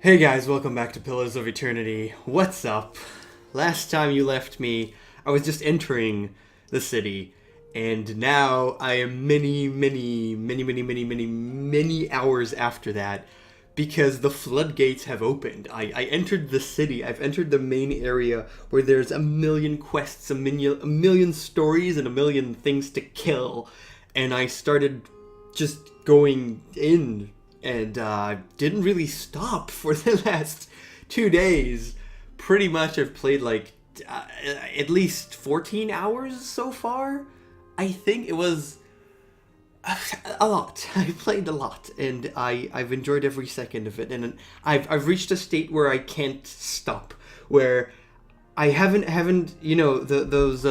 Hey guys, welcome back to Pillars of Eternity. What's up? Last time you left me, I was just entering the city, and now I am many hours after that because the floodgates have opened. I entered the city, I've entered the main area where there's a million quests, a million stories, and a million things to kill, and I started just going in and didn't really stop for the last 2 days. Pretty much I've played like at least 14 hours so far. I think it was a lot. I played a lot, and I've enjoyed every second of it. And I've reached a state where I can't stop, where I haven't those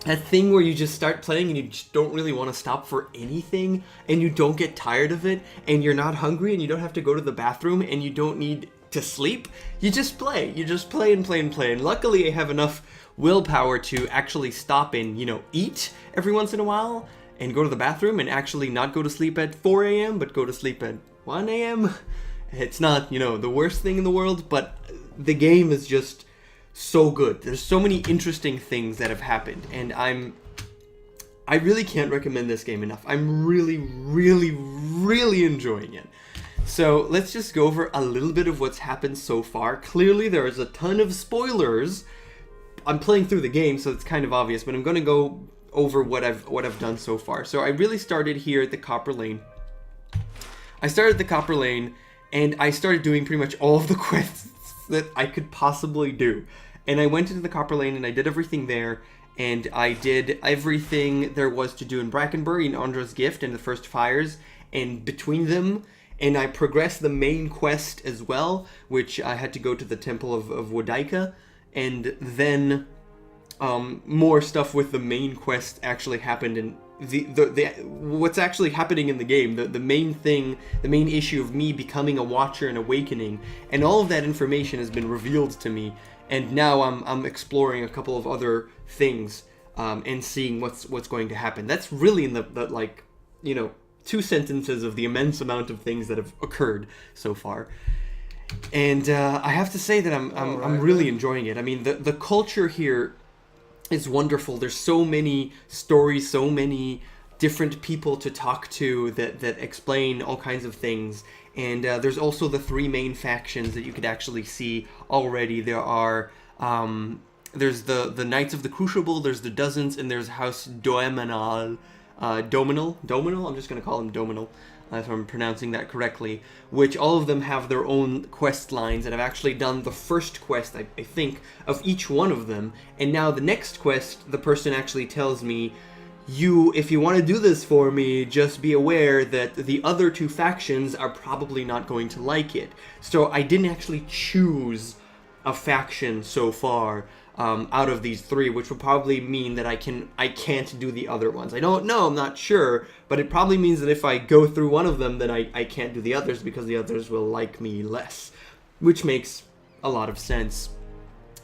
that thing where you just start playing and you just don't really want to stop for anything, and you don't get tired of it, and you're not hungry, and you don't have to go to the bathroom, and you don't need to sleep. You just play. You just play and play and play. And luckily I have enough willpower to actually stop and, eat every once in a while and go to the bathroom and actually not go to sleep at 4 a.m. but go to sleep at 1 a.m. It's not, the worst thing in the world, but the game is just so good. There's so many interesting things that have happened, and I really can't recommend this game enough. I'm really enjoying it. So let's just go over a little bit of what's happened so far. Clearly there is a ton of spoilers. I'm playing through the game, so it's kind of obvious, but I'm going to go over what I've done so far. So I really started here at the Copper Lane. I started at the Copper Lane, and I started doing pretty much all of the quests that I could possibly do. And I went into the Copper Lane and I did everything there, and I did everything there was to do in Brackenbury and Andra's Gift and the First Fires, and between them, and I progressed the main quest as well, which I had to go to the Temple of Wodaika, and then more stuff with the main quest actually happened, and the what's actually happening in the game, the main thing, the main issue of me becoming a Watcher and awakening, and all of that information has been revealed to me, and now I'm exploring a couple of other things and seeing what's going to happen. That's really in the 2 sentences of the immense amount of things that have occurred so far. And I have to say that I'm really enjoying it. I mean, the culture here is wonderful. There's so many stories, so many different people to talk to that explain all kinds of things. And there's also the 3 main factions that you could actually see already. There are there's the Knights of the Crucible, there's the Dozens, and there's House Dominal. Dominal? I'm just going to call him Dominal, if I'm pronouncing that correctly, which all of them have their own quest lines, and I've actually done the first quest, I think, of each one of them, and now the next quest, the person actually tells me, if you want to do this for me, just be aware that the other 2 factions are probably not going to like it. So I didn't actually choose a faction so far out of these 3, which would probably mean that I can't do the other ones. I don't know, I'm not sure, but it probably means that if I go through one of them, then I can't do the others because the others will like me less, which makes a lot of sense.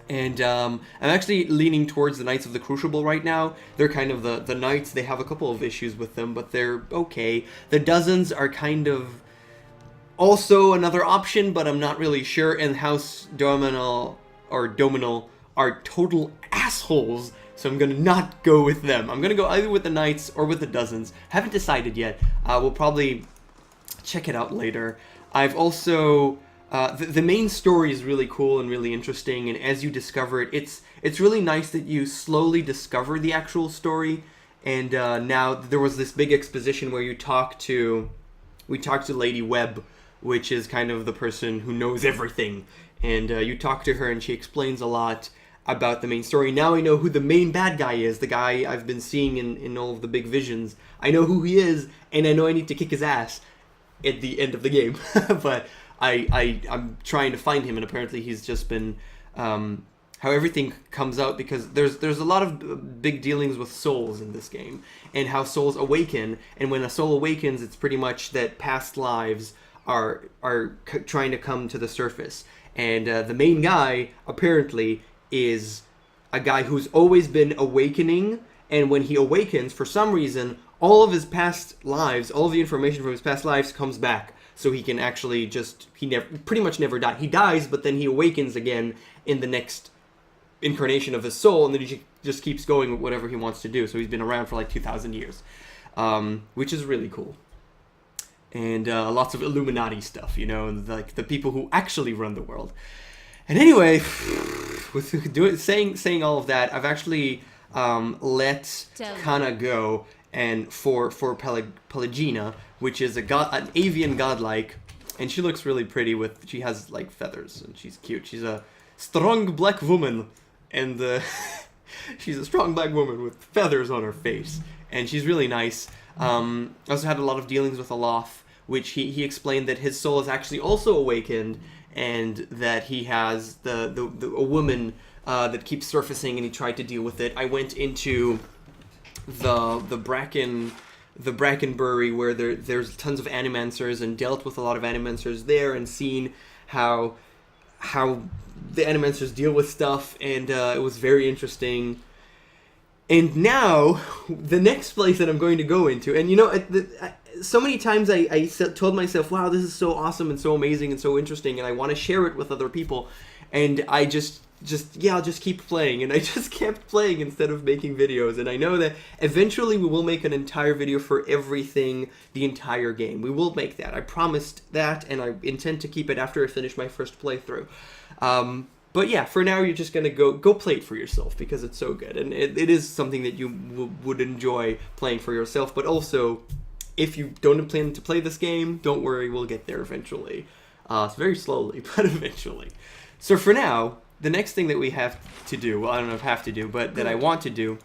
And I'm actually leaning towards the Knights of the Crucible right now. They're kind of the Knights. They have a couple of issues with them, but they're okay. The Dozens are kind of also another option, but I'm not really sure. And House Dominal are total assholes, so I'm going to not go with them. I'm going to go either with the Knights or with the Dozens. Haven't decided yet. We'll probably check it out later. I've also... the main story is really cool and really interesting, and as you discover it, it's really nice that you slowly discover the actual story. And now there was this big exposition where we talked to Lady Webb, which is kind of the person who knows everything, and you talk to her and she explains a lot about the main story. Now I know who the main bad guy is, the guy I've been seeing in all of the big visions. I know who he is, and I know I need to kick his ass at the end of the game. But I'm trying to find him, and apparently he's just been how everything comes out, because there's a lot of big dealings with souls in this game, and how souls awaken, and when a soul awakens, it's pretty much that past lives are trying to come to the surface, and the main guy apparently is a guy who's always been awakening, and when he awakens, for some reason, all of his past lives, all of the information from his past lives comes back. so he can actually pretty much never die. He dies, but then he awakens again in the next incarnation of his soul, and then he just keeps going with whatever he wants to do. So he's been around for like 2,000 years, which is really cool. And lots of Illuminati stuff, you know, like the people who actually run the world. And anyway, with saying all of that, I've actually let Kana go, and for Pelagina, which is an avian godlike, and she looks really pretty she has like feathers, and she's cute. She's a strong black woman, and she's a strong black woman with feathers on her face, and she's really nice. I also had a lot of dealings with Aloth, which he explained that his soul is actually also awakened, and that he has a woman that keeps surfacing, and he tried to deal with it. I went into the Brackenbury, where there's tons of animancers, and dealt with a lot of animancers there, and seen how the animancers deal with stuff, and it was very interesting. And now, the next place that I'm going to go into, and you know, so many times I told myself, wow, this is so awesome and so amazing and so interesting, and I want to share it with other people, and I I'll just keep playing, and I just kept playing instead of making videos. And I know that eventually we will make an entire video for everything, the entire game. We will make that. I promised that, and I intend to keep it after I finish my first playthrough. But yeah, for now you're just gonna go play it for yourself, because it's so good, and it is something that you would enjoy playing for yourself. But also, if you don't plan to play this game, don't worry, we'll get there eventually. It's very slowly, but eventually. So for now, the next thing that we have to do, well, I don't know if have to do, but that I want to do,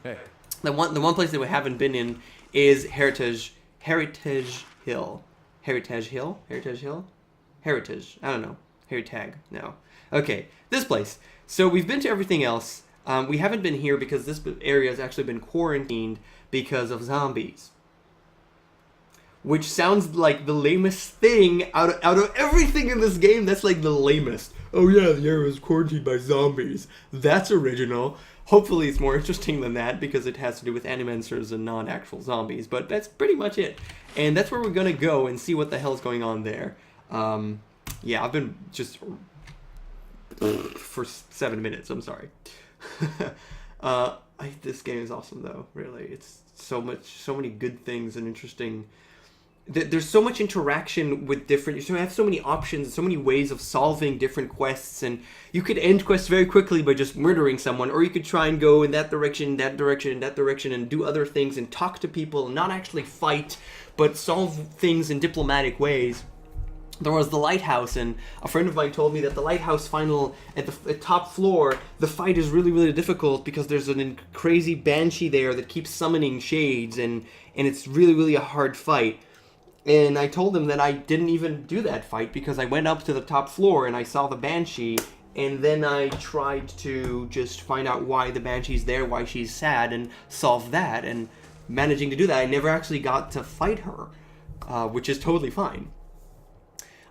the one place that we haven't been in is Heritage Hill. Heritage Hill? Heritage. I don't know. Heritage. No. Okay, this place. So we've been to everything else. We haven't been here because this area has actually been quarantined because of zombies. Which sounds like the lamest thing out of everything in this game. That's like the lamest. Oh yeah, the area was quarantined by zombies. That's original. Hopefully it's more interesting than that, because it has to do with animancers and non-actual zombies. But that's pretty much it. And that's where we're going to go and see what the hell's going on there. Yeah, I've been just... for 7 minutes, I'm sorry. This game is awesome, though, really. It's so many good things and interesting... There's so much interaction with different... You have so many options, so many ways of solving different quests, and you could end quests very quickly by just murdering someone, or you could try and go in that direction, that direction, that direction, and do other things, and talk to people, and not actually fight, but solve things in diplomatic ways. There was the lighthouse, and a friend of mine told me that the lighthouse final at the top floor, the fight is really, really difficult because there's a crazy banshee there that keeps summoning shades, and it's really, really a hard fight. And I told him that I didn't even do that fight because I went up to the top floor and I saw the banshee, and then I tried to just find out why the banshee's there, why she's sad, and solve that, and managing to do that, I never actually got to fight her, which is totally fine.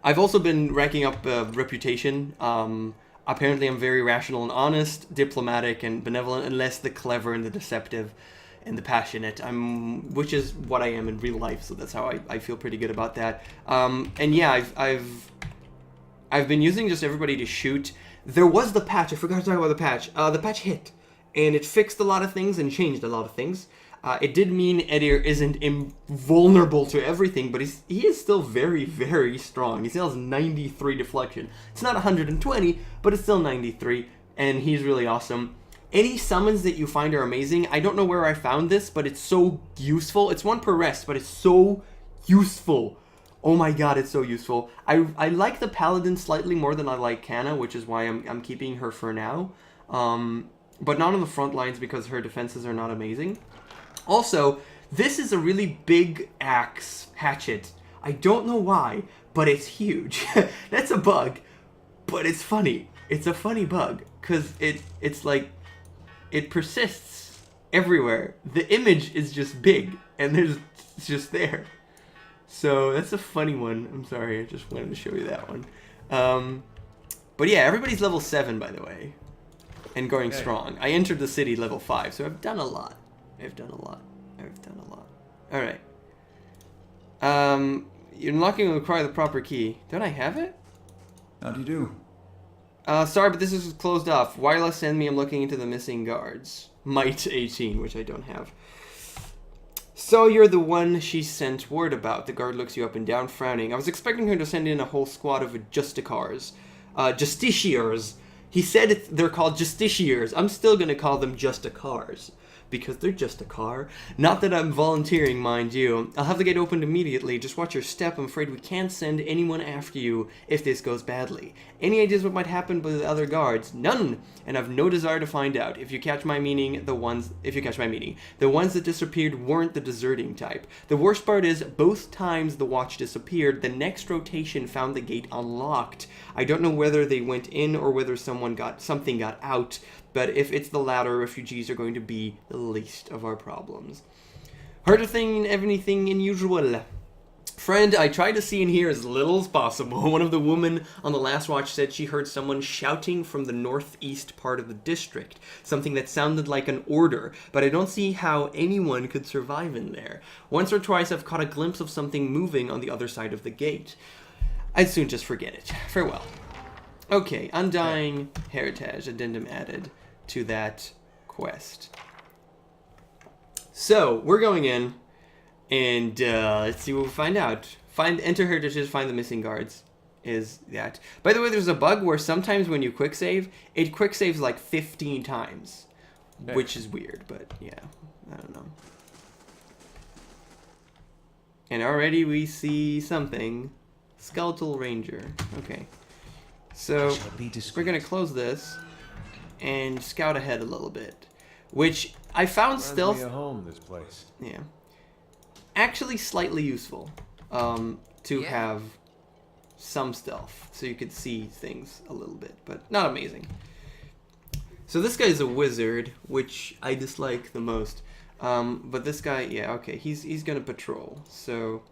I've also been racking up reputation. Apparently I'm very rational and honest, diplomatic and benevolent, and less the clever and the deceptive and the passionate, which is what I am in real life, so that's how I feel pretty good about that. And yeah, I've been using just everybody to shoot. There was the patch, I forgot to talk about the patch. The patch hit, and it fixed a lot of things and changed a lot of things. It did mean Edir isn't invulnerable to everything, but he is still very, very strong. He still has 93 deflection. It's not 120, but it's still 93, and he's really awesome. Any summons that you find are amazing. I don't know where I found this, but it's so useful. It's one per rest, but it's so useful. Oh my god, it's so useful. I like the Paladin slightly more than I like Kana, which is why I'm keeping her for now. But not on the front lines because her defenses are not amazing. Also, this is a really big axe hatchet. I don't know why, but it's huge. That's a bug, but it's funny. It's a funny bug, because it's like... It persists everywhere. The image is just big, and it's just there. So that's a funny one. I'm sorry, I just wanted to show you that one. But yeah, everybody's level 7, by the way, and going strong. I entered the city level 5, so I've done a lot. I've done a lot. All right. Unlocking will require the proper key. Don't I have it? How do you do? Sorry, but this is closed off. Wireless send me, I'm looking into the missing guards. Might 18, which I don't have. So you're the one she sent word about. The guard looks you up and down, frowning. I was expecting her to send in a whole squad of justicars. Justiciars. He said they're called justiciars. I'm still gonna call them justicars. Because they're just a car. Not that I'm volunteering, mind you. I'll have the gate opened immediately. Just watch your step. I'm afraid we can't send anyone after you if this goes badly. Any ideas what might happen with the other guards? None. And I've no desire to find out. If you catch my meaning, the ones that disappeared weren't the deserting type. The worst part is, both times the watch disappeared, the next rotation found the gate unlocked. I don't know whether they went in or whether something got out. But if it's the latter, refugees are going to be the least of our problems. Heard anything unusual? Friend, I tried to see and hear as little as possible. One of the women on the last watch said she heard someone shouting from the northeast part of the district. Something that sounded like an order, but I don't see how anyone could survive in there. Once or twice I've caught a glimpse of something moving on the other side of the gate. I'd soon just forget it. Farewell. Okay, Undying Heritage, addendum added to that quest. So, we're going in, and let's see what we find out. Enter Heritages, find the missing guards, is that. By the way, there's a bug where sometimes when you quick save, it quick saves like 15 times, which is weird, but yeah, I don't know. And already we see something. Skeletal Ranger, okay. So, we're going to close this and scout ahead a little bit, which I found stealth. Home, this place. Yeah, actually slightly useful to have some stealth, so you could see things a little bit, but not amazing. So this guy's a wizard, which I dislike the most. But this guy, yeah, okay, he's gonna patrol. So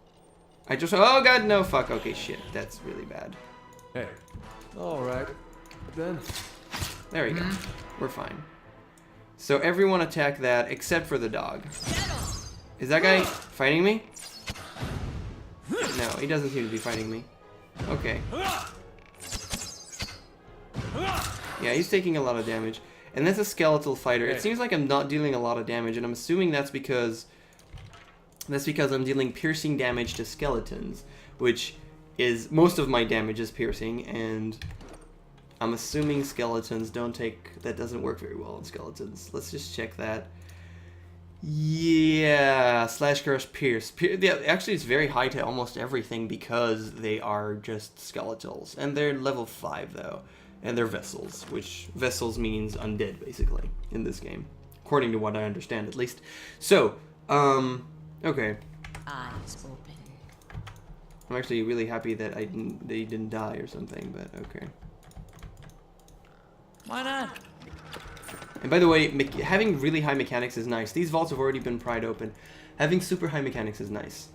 I just, oh god, no, fuck, okay, shit, that's really bad. Hey, all right, then. There we go. We're fine. So everyone attack that except for the dog. Is that guy fighting me? No, he doesn't seem to be fighting me. Okay. Yeah, he's taking a lot of damage. And that's a skeletal fighter. It seems like I'm not dealing a lot of damage, and I'm assuming that's because I'm dealing piercing damage to skeletons, which is most of my damage is piercing, and I'm assuming skeletons don't take, that doesn't work very well on skeletons. Let's just check that. Yeah, slash crush pierce. Yeah, actually it's very high to almost everything because they are just skeletals, and they're level 5 though, and they're vessels, which vessels means undead basically in this game, according to what I understand at least. So, okay. Eyes open. I'm actually really happy that they didn't die or something, but okay. Why not? And by the way, having really high mechanics is nice. These vaults have already been pried open. Having super high mechanics is nice.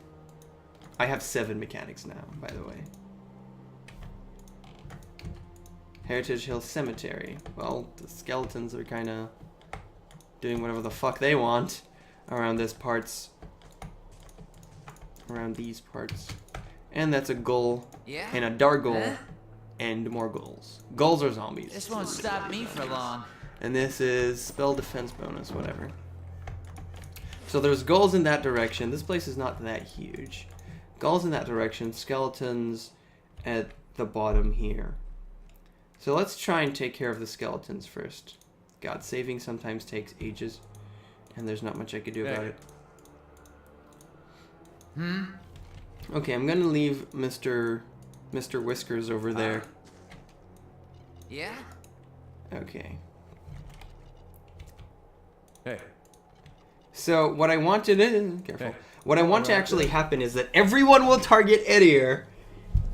I have 7 mechanics now, by the way. Heritage Hill Cemetery. Well, the skeletons are kind of doing whatever the fuck they want around this parts. Around these parts. And that's a ghoul. Yeah? And a dark ghoul. And more ghouls. Ghouls are zombies. This won't stop me for long. And this is spell defense bonus, whatever. So there's ghouls in that direction. This place is not that huge. Ghouls in that direction. Skeletons at the bottom here. So let's try and take care of the skeletons first. God, saving sometimes takes ages. And there's not much I could do about it. Okay, I'm gonna leave Mr. Whiskers over there. Yeah? Okay. Hey. So what I want to what I want to actually happen is that everyone will target Edir.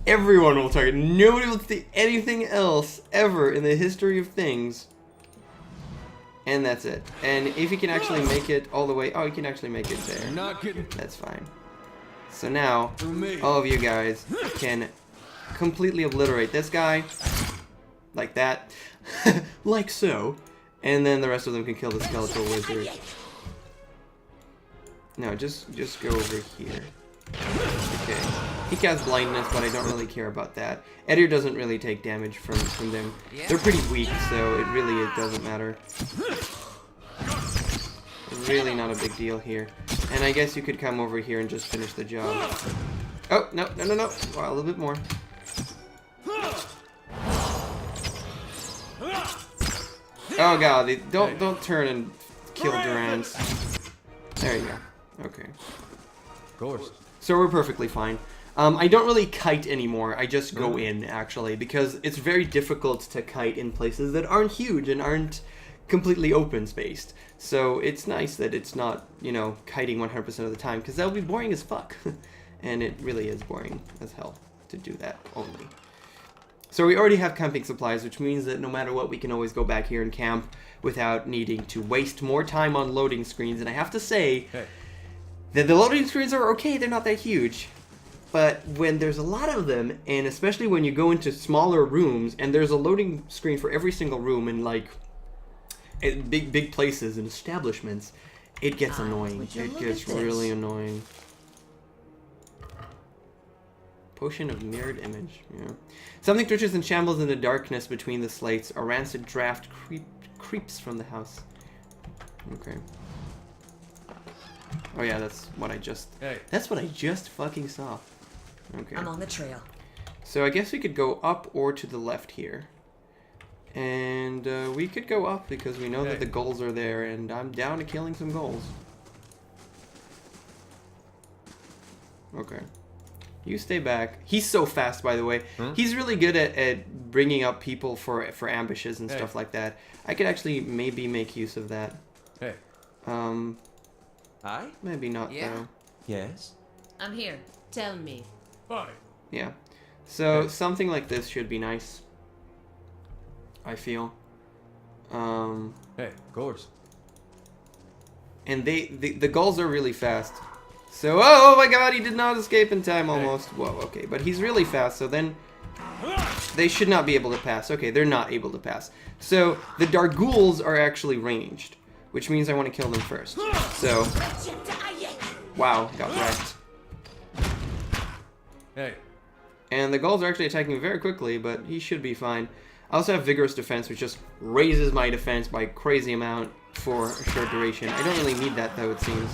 Everyone will target. Nobody will see anything else ever in the history of things. And that's it. And if he can actually make it all the way, oh, he can actually make it there. That's fine. So now, all of you guys can completely obliterate this guy, like that, like so, and then the rest of them can kill the skeletal wizard. No, just go over here. Okay. He casts blindness, but I don't really care about that. Edir doesn't really take damage from them. They're pretty weak, so it doesn't matter. Really not a big deal here. And I guess you could come over here and just finish the job. Oh, no. Wow, a little bit more. Oh god, don't turn and kill Durans. There you go. Okay. Of course. So we're perfectly fine. I don't really kite anymore. I just go in, actually, because it's very difficult to kite in places that aren't huge and aren't completely open-spaced. So it's nice that it's not, you know, kiting 100% of the time, because that would be boring as fuck. And it really is boring as hell to do that only. So we already have camping supplies, which means that no matter what, we can always go back here and camp without needing to waste more time on loading screens. And I have to say that the loading screens are okay, they're not that huge. But when there's a lot of them, and especially when you go into smaller rooms, and there's a loading screen for every single room in, like, big places and establishments, it gets annoying. It gets really annoying. Potion of mirrored image. Yeah. Something twitches and shambles in the darkness between the slates. A rancid draft creeps from the house. Okay. Oh yeah, that's what I just... That's what I just fucking saw. Okay. I'm on the trail. So I guess we could go up or to the left here. And we could go up because we know that the goals are there, and I'm down to killing some goals. Okay. You stay back. He's so fast, by the way. He's really good at bringing up people for ambushes and stuff like that. I could actually maybe make use of that. Hi? Maybe not, though. Yes? I'm here. Tell me. Fine. Yeah. So something like this should be nice, I feel. Hey, of course. And the gulls are really fast. So, oh my god, he did not escape in time almost. Whoa, okay, but he's really fast, so then they should not be able to pass. Okay, they're not able to pass. So, the Dargools are actually ranged, which means I want to kill them first. So, wow, got wrecked. Hey. And the gulls are actually attacking very quickly, but he should be fine. I also have vigorous defense, which just raises my defense by a crazy amount for a short duration. I don't really need that, though, it seems.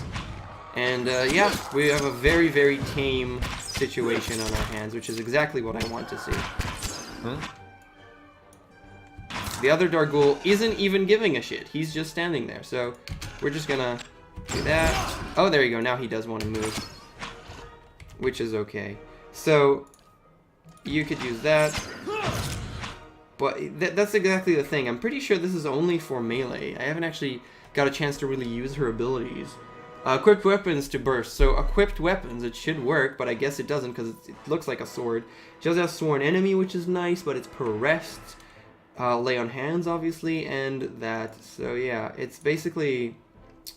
And, yeah, we have a very, very tame situation on our hands, which is exactly what I want to see. The other Darghoul isn't even giving a shit. He's just standing there. So, we're just gonna do that. Oh, there you go. Now he does want to move. Which is okay. So, you could use that. But that's exactly the thing. I'm pretty sure this is only for melee. I haven't actually got a chance to really use her abilities. Equipped weapons to burst. So equipped weapons, it should work, but I guess it doesn't because it looks like a sword. She does have sworn enemy, which is nice, but it's per rest. Lay on hands, obviously, and that. So yeah, it's basically...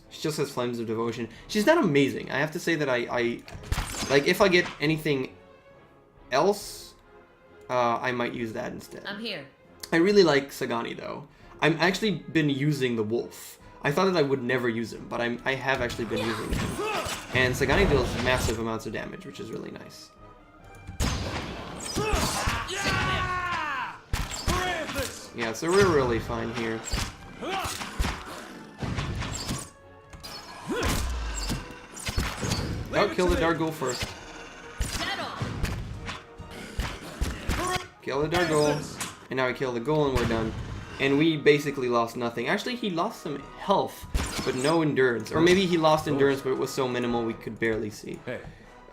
She just has flames of devotion. She's not amazing. I have to say that I like, if I get anything else, I might use that instead. I'm here. I really like Sagani, though. I've actually been using the wolf. I thought that I would never use him, but I have actually been using him. And Sagani deals massive amounts of damage, which is really nice. Yeah, so we're really fine here. Oh, kill the Darghoul first. Kill the Darghoul. And now we kill the ghoul and we're done. And we basically lost nothing. Actually, he lost some health, but no endurance. Or maybe he lost endurance, but it was so minimal we could barely see.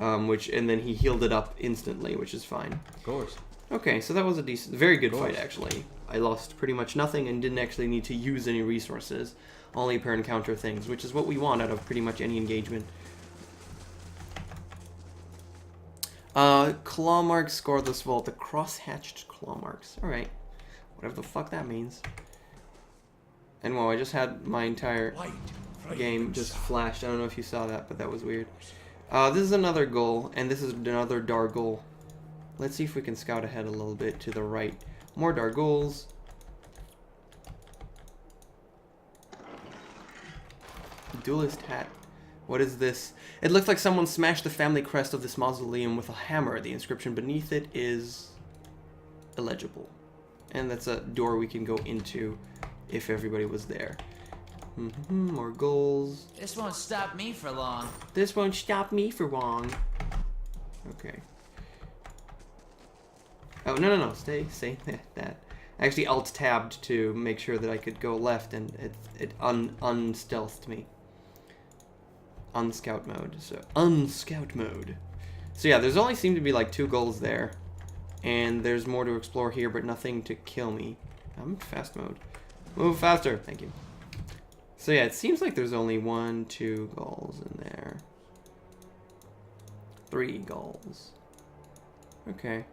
And then he healed it up instantly, which is fine. Of course. Okay, so that was a very good fight, actually. I lost pretty much nothing and didn't actually need to use any resources. Only per encounter things, which is what we want out of pretty much any engagement. Claw marks, scoreless vault. The cross-hatched claw marks. Alright. Whatever the fuck that means. And well, I just had my entire game just flashed. I don't know if you saw that, but that was weird. This is another ghoul, and this is another Darghoul. Let's see if we can scout ahead a little bit to the right. More Darghouls. Duelist hat. What is this? It looks like someone smashed the family crest of this mausoleum with a hammer. The inscription beneath it is illegible. And that's a door we can go into if everybody was there. More goals. This won't stop me for long. This won't stop me for long. Okay. Oh, no. Stay that. I actually alt-tabbed to make sure that I could go left, and it unstealthed me. Unscout mode. So, unscout mode. So yeah, there's only seemed to be like 2 goals there. And there's more to explore here, but nothing to kill me. I'm in fast mode. Move faster. Thank you. So yeah, it seems like there's only 1, 2 goals in there. 3 goals. Okay.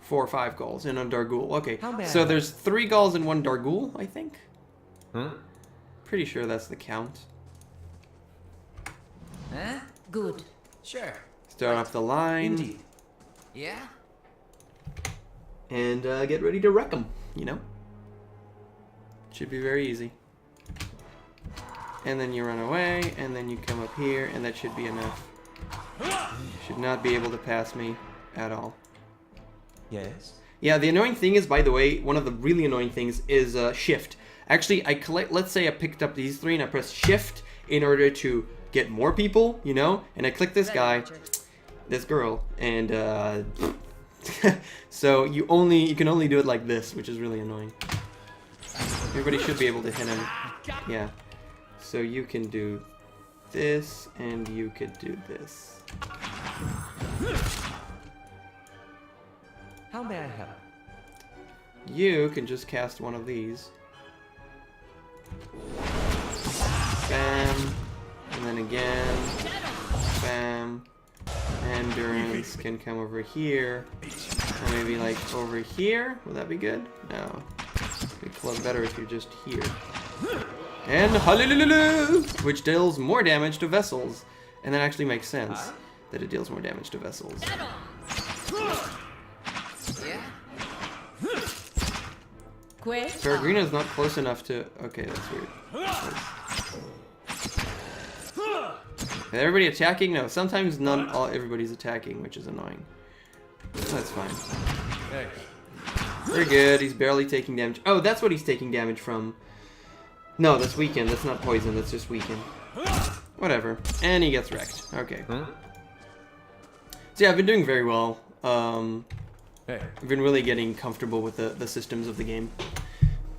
4 or 5 goals in a Dargul. Okay, so there's 3 goals in 1 Dargul, I think. Pretty sure that's the count. Huh? Good. Sure. Start off the line. Indeed. Yeah? And get ready to wreck them, you know? Should be very easy. And then you run away, and then you come up here, and that should be enough. Should not be able to pass me at all. Yes? Yeah, the annoying thing is, by the way, one of the really annoying things is shift. Actually, let's say I picked up these 3 and I press shift in order to get more people, you know? And I click this guy, this girl, and so you can only do it like this, which is really annoying. Everybody should be able to hit him. Yeah. So you can do this, and you could do this. How may I help? You can just cast one of these. Bam. And then again. Bam. Endurance can come over here. Or maybe like over here. Would that be good? No. It'd be club better if you're just here. And hallelujah! Which deals more damage to vessels. And that actually makes sense that it deals more damage to vessels. Yeah? Peregrina's not close enough to... Okay, that's weird. Is everybody attacking? No, sometimes everybody's attacking, which is annoying. That's fine. Hey. We're good. He's barely taking damage. Oh, that's what he's taking damage from. No, that's weakened. That's not poison. That's just weakened. Whatever. And he gets wrecked. Okay. So yeah, I've been doing very well. I've been really getting comfortable with the systems of the game,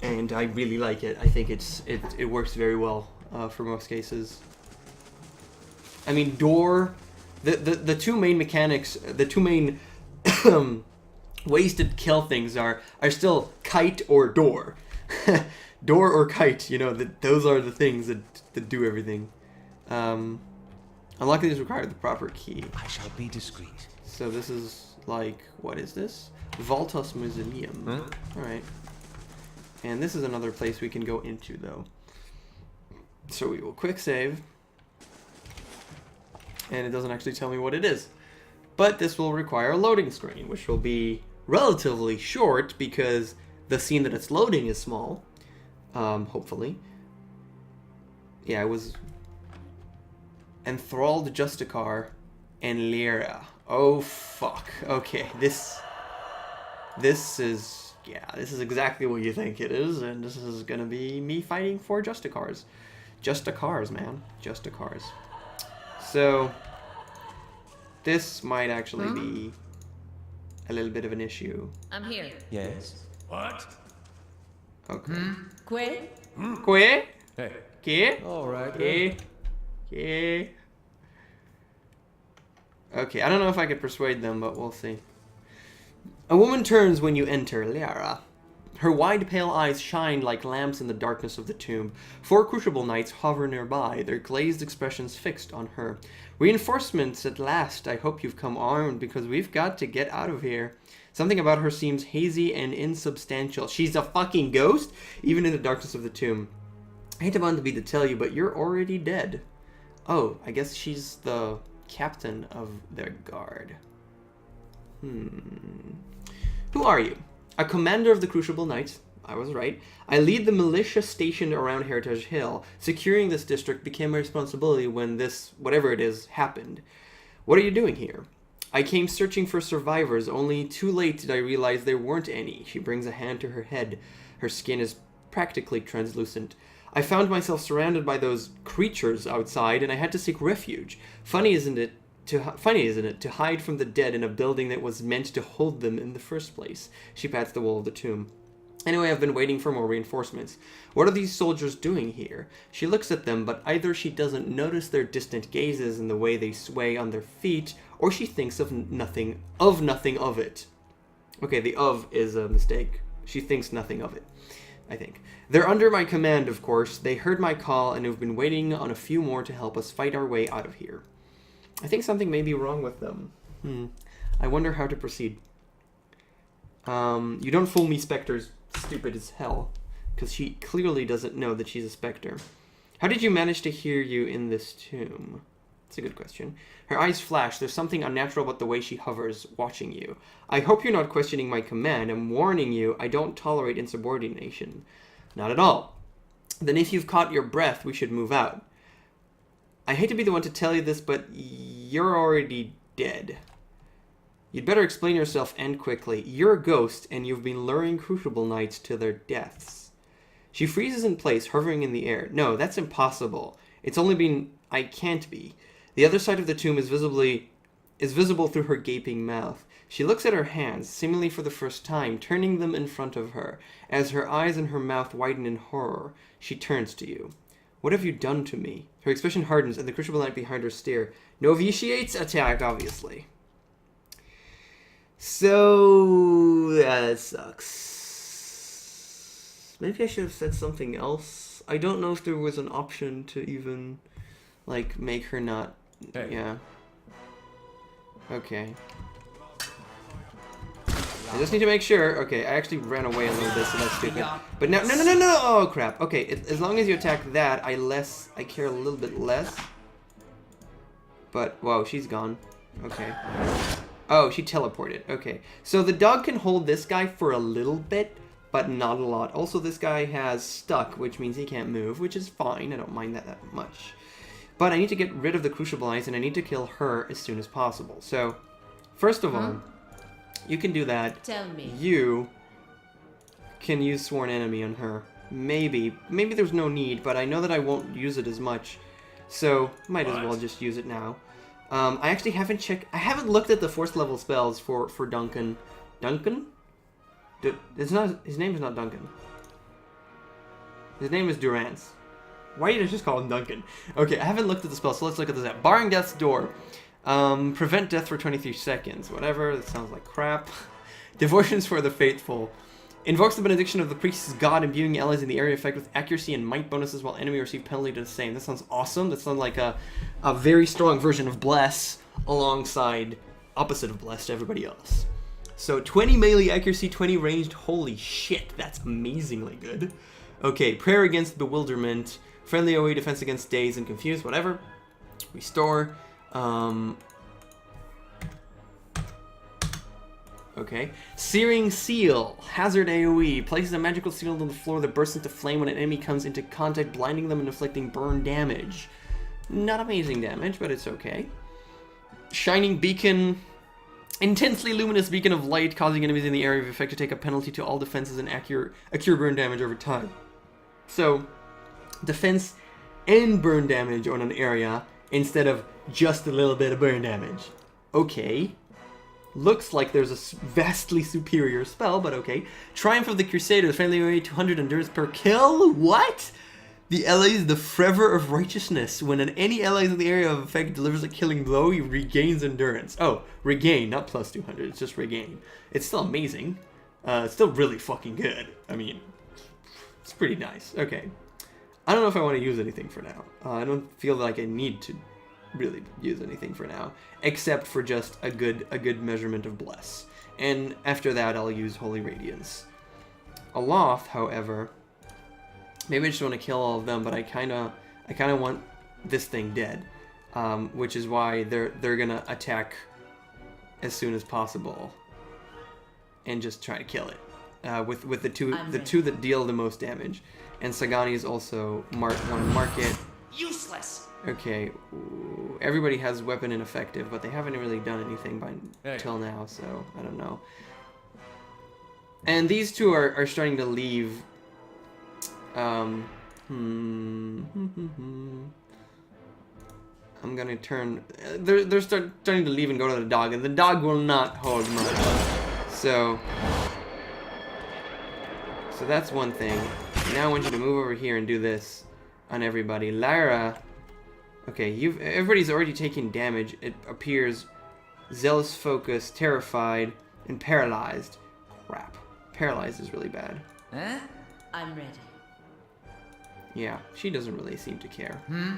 and I really like it. I think it works very well for most cases. I mean, the 2 main mechanics, the 2 main ways to kill things are still kite or door. Door or kite, you know, those are the things that do everything. Unlocking these require the proper key. I shall be discreet. So this is like, what is this? Valtos Mausoleum. Alright. And this is another place we can go into, though. So we will quick save. And it doesn't actually tell me what it is. But this will require a loading screen, which will be relatively short because the scene that it's loading is small. Hopefully. Yeah, I was enthralled Justicar and Lyra. Oh fuck. Okay, this is exactly what you think it is, and this is gonna be me fighting for Justicars. Justicars, man. Justicars. So this might actually be a little bit of an issue. I'm here. Yes? What? Okay. Que? Que? Hey. Que? Alright. Que? Okay, I don't know if I could persuade them, but we'll see. A woman turns when you enter, Lyra. Her wide, pale eyes shine like lamps in the darkness of the tomb. 4 crucible knights hover nearby, their glazed expressions fixed on her. Reinforcements at last. I hope you've come armed, because we've got to get out of here. Something about her seems hazy and insubstantial. She's a fucking ghost, even in the darkness of the tomb. I hate to be to tell you, but you're already dead. Oh, I guess she's the captain of their guard. Who are you? A commander of the Crucible Knights. I was right. I lead the militia stationed around Heritage Hill. Securing this district became my responsibility when this, whatever it is, happened. What are you doing here? I came searching for survivors. Only too late did I realize there weren't any. She brings a hand to her head. Her skin is practically translucent. I found myself surrounded by those creatures outside, and I had to seek refuge. Funny, isn't it, to hide from the dead in a building that was meant to hold them in the first place? She pats the wall of the tomb. Anyway, I've been waiting for more reinforcements. What are these soldiers doing here? She looks at them, but either she doesn't notice their distant gazes and the way they sway on their feet, or she thinks of nothing of it. Okay, the of is a mistake. She thinks nothing of it, I think. They're under my command, of course. They heard my call and have been waiting on a few more to help us fight our way out of here. I think something may be wrong with them. I wonder how to proceed. You don't fool me, Spectre's stupid as hell, because she clearly doesn't know that she's a Spectre. How did you manage to hear you in this tomb? It's a good question. Her eyes flash. There's something unnatural about the way she hovers, watching you. I hope you're not questioning my command. I'm warning you, I don't tolerate insubordination. Not at all. Then if you've caught your breath, we should move out. I hate to be the one to tell you this, but you're already dead. You'd better explain yourself and quickly. You're a ghost, and you've been luring Crucible Knights to their deaths. She freezes in place, hovering in the air. No, that's impossible. It's only been... I can't be. The other side of the tomb is visible through her gaping mouth. She looks at her hands, seemingly for the first time, turning them in front of her. As her eyes and her mouth widen in horror, she turns to you. What have you done to me? Her expression hardens, and the Crucible Knight behind her stare. Novitiates attack, obviously. So, that sucks. Maybe I should have said something else. I don't know if there was an option to even, like, make her not... Hey. Yeah. Okay. I just need to make sure. Okay, I actually ran away a little bit, so that's stupid. But now, no! Oh, crap. Okay, as long as you attack that, I care a little bit less. But, whoa, she's gone. Okay. Oh, she teleported. Okay. So the dog can hold this guy for a little bit, but not a lot. Also, this guy has stuck, which means he can't move, which is fine. I don't mind that much. But I need to get rid of the Crucible Knights, and I need to kill her as soon as possible. So, first of all, you can do that. Tell me. You can use Sworn Enemy on her. Maybe. Maybe there's no need, but I know that I won't use it as much. So, might as well just use it now. I actually haven't checked... I haven't looked at the 4th level spells for Duncan. Duncan? It's not... His name is not Duncan. His name is Durance. Why did I just call him Duncan? Okay, I haven't looked at the spell, so let's look at this app. Barring Death's Door. Prevent death for 23 seconds. Whatever, that sounds like crap. Devotions for the Faithful. Invokes the benediction of the priest's god, imbuing allies in the area effect with accuracy and might bonuses while enemy receive penalty to the same. That sounds awesome. That sounds like a very strong version of Bless alongside opposite of Bless to everybody else. So 20 melee accuracy, 20 ranged. Holy shit, that's amazingly good. Okay, prayer against bewilderment. Friendly OE defense against daze and confused. Whatever. Restore. Okay. Searing Seal. Hazard AoE. Places a magical seal on the floor that bursts into flame when an enemy comes into contact, blinding them and inflicting burn damage. Not amazing damage, but it's okay. Shining Beacon. Intensely luminous beacon of light, causing enemies in the area of effect to take a penalty to all defenses and accrue burn damage over time. So, defense and burn damage on an area instead of just a little bit of burn damage. Okay. Looks like there's a vastly superior spell, but okay. Triumph of the Crusader, friendly area 200 endurance per kill? What? The ally is the Forever of Righteousness. When any ally in the area of effect delivers a killing blow, he regains endurance. Oh, regain, not plus 200, it's just regain. It's still amazing. It's still really fucking good. I mean, it's pretty nice. Okay. I don't know if I want to use anything for now. I don't feel like I need to really use anything for now, except for just a good measurement of Bless. And after that, I'll use Holy Radiance. Aloth, however, maybe I just want to kill all of them, but I kind of want this thing dead, which is why they're gonna attack as soon as possible and just try to kill it. with the two I'm that deal the most damage, and Sagani is also want to mark it. Useless. Okay, ooh, everybody has weapon ineffective, but they haven't really done anything till now, so I don't know. And these two are starting to leave. I'm gonna turn. They're starting to leave and go to the dog, and the dog will not hold much. So that's one thing. Now I want you to move over here and do this on everybody. Lyra. Okay, everybody's already taking damage. It appears zealous, focused, terrified, and paralyzed. Crap. Paralyzed is really bad. Huh? I'm ready. Yeah, she doesn't really seem to care. How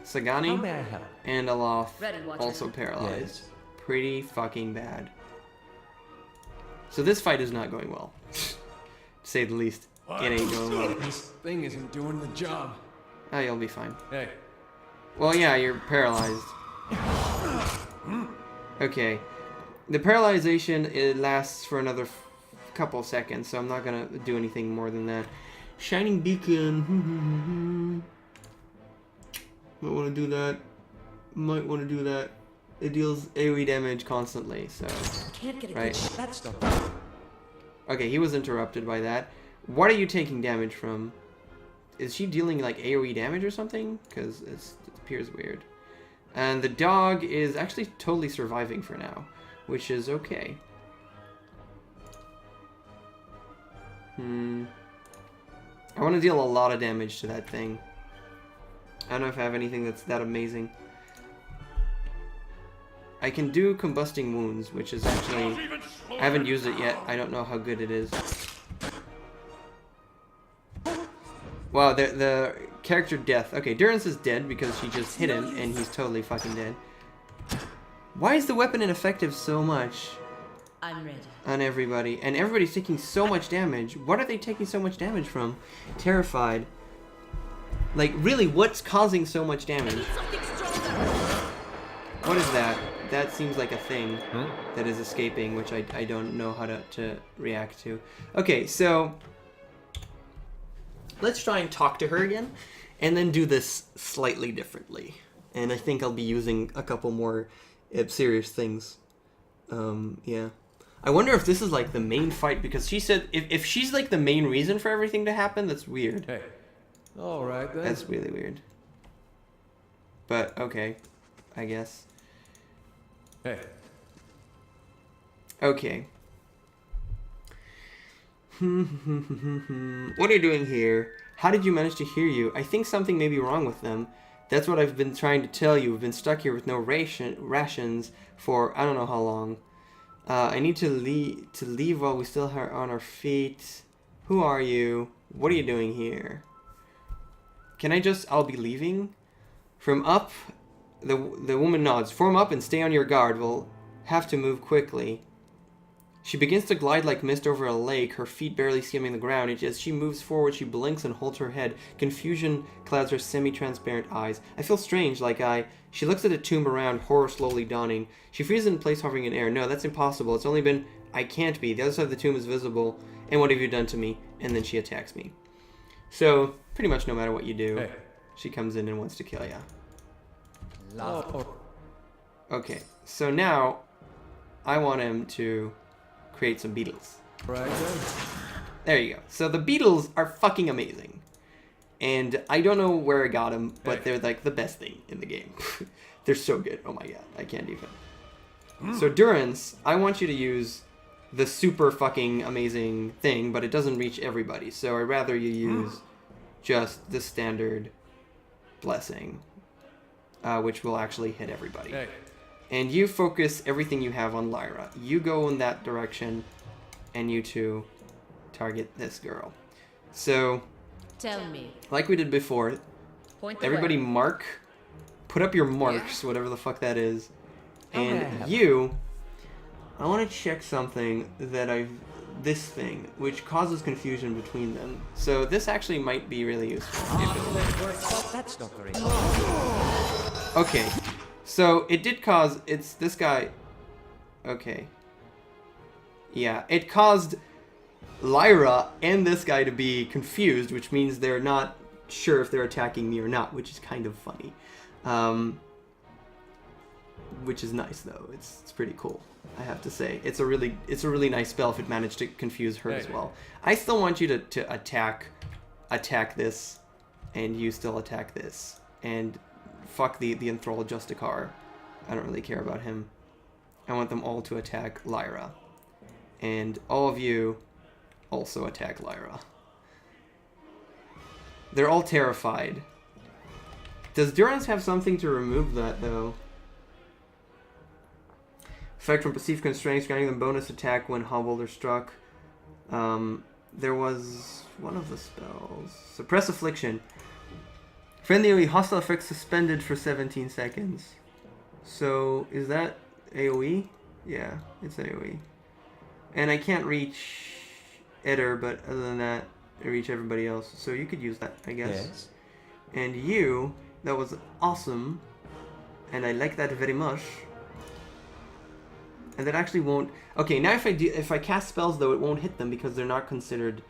Sagani may I help? and Aloth Ready, Watcher. also paralyzed. Yes. Pretty fucking bad. So this fight is not going well. To say the least. It ain't going well. This thing isn't doing the job. Oh, you'll be fine. Hey, Well, yeah, you're paralyzed. Okay. The paralyzation, it lasts for another couple seconds, so I'm not gonna do anything more than that. Shining Beacon. Might want to do that. Might want to do that. It deals AoE damage constantly, so... Can't get a Right. good That's not. Okay, he was interrupted by that. What are you taking damage from? Is she dealing like AoE damage or something? Because it appears weird. And the dog is actually totally surviving for now, which is okay. I want to deal a lot of damage to that thing. I don't know if I have anything that's that amazing. I can do combusting wounds, which is actually... I haven't used it yet. I don't know how good it is. Wow, the character death. Okay, Durance is dead because she just hit him and he's totally fucking dead. Why is the weapon ineffective so much I'm ready. on everybody? And everybody's taking so much damage. What are they taking so much damage from? Terrified. Like, really, what's causing so much damage? What is that? That seems like a thing that is escaping, which I don't know how to react to. Okay, so... let's try and talk to her again, and then do this slightly differently. And I think I'll be using a couple more serious things. Yeah. I wonder if this is like the main fight, because she said if she's like the main reason for everything to happen, that's weird. hey. All right then. That's really weird. But, okay. I guess. Hey, Okay. What are you doing here? How did you manage to hear you? I think something may be wrong with them. That's what I've been trying to tell you. We've been stuck here with no rations for I don't know how long. I need to leave while we still are on our feet. Who are you? What are you doing here? Can I just... I'll be leaving? From up... The woman nods. Form up and stay on your guard. We'll have to move quickly. She begins to glide like mist over a lake, her feet barely skimming the ground. As she moves forward, she blinks and holds her head. Confusion clouds her semi-transparent eyes. I feel strange, like She looks at the tomb around, horror slowly dawning. She freezes in place, hovering in air. No, that's impossible. It's only been... I can't be. The other side of the tomb is visible. And what have you done to me? And then she attacks me. So, pretty much no matter what you do, hey. she comes in and wants to kill ya. Oh, Okay, so now I want him to create some beetles. Right then. There you go. So the beetles are fucking amazing. And I don't know where I got them, but they're like the best thing in the game. They're so good. Oh my god, I can't even. So Durance, I want you to use the super fucking amazing thing, but it doesn't reach everybody. So I'd rather you use just the standard blessing, which will actually hit everybody. Hey. And you focus everything you have on Lyra. You go in that direction, and you two target this girl. So, Tell me. like we did before, Point the everybody way. put up your marks, whatever the fuck that is. And Okay. you, I want to check something that this thing, which causes confusion between them. So this actually might be really useful. but that's not very. Okay, so it did cause, it's this guy, okay. Yeah, it caused Lyra and this guy to be confused, which means they're not sure if they're attacking me or not, which is kind of funny. Which is nice though. It's pretty cool, I have to say. It's a really nice spell if it managed to confuse her as well. I still want you to attack this, and you still attack this, and fuck the enthralled Justicar. I don't really care about him. I want them all to attack Lyra, and all of you also attack Lyra. They're all terrified. Does Durance have something to remove that though? Effect from perceived constraints, granting them bonus attack when hobbled or struck. There was one of the spells. Suppress affliction. Friendly hostile effects suspended for 17 seconds. So, is that AoE? Yeah, it's AoE. And I can't reach Eder, but other than that, I reach everybody else. So you could use that, I guess. Yes. And you, that was awesome. And I like that very much. And that actually won't... Okay, now if I cast spells, though, it won't hit them because they're not considered,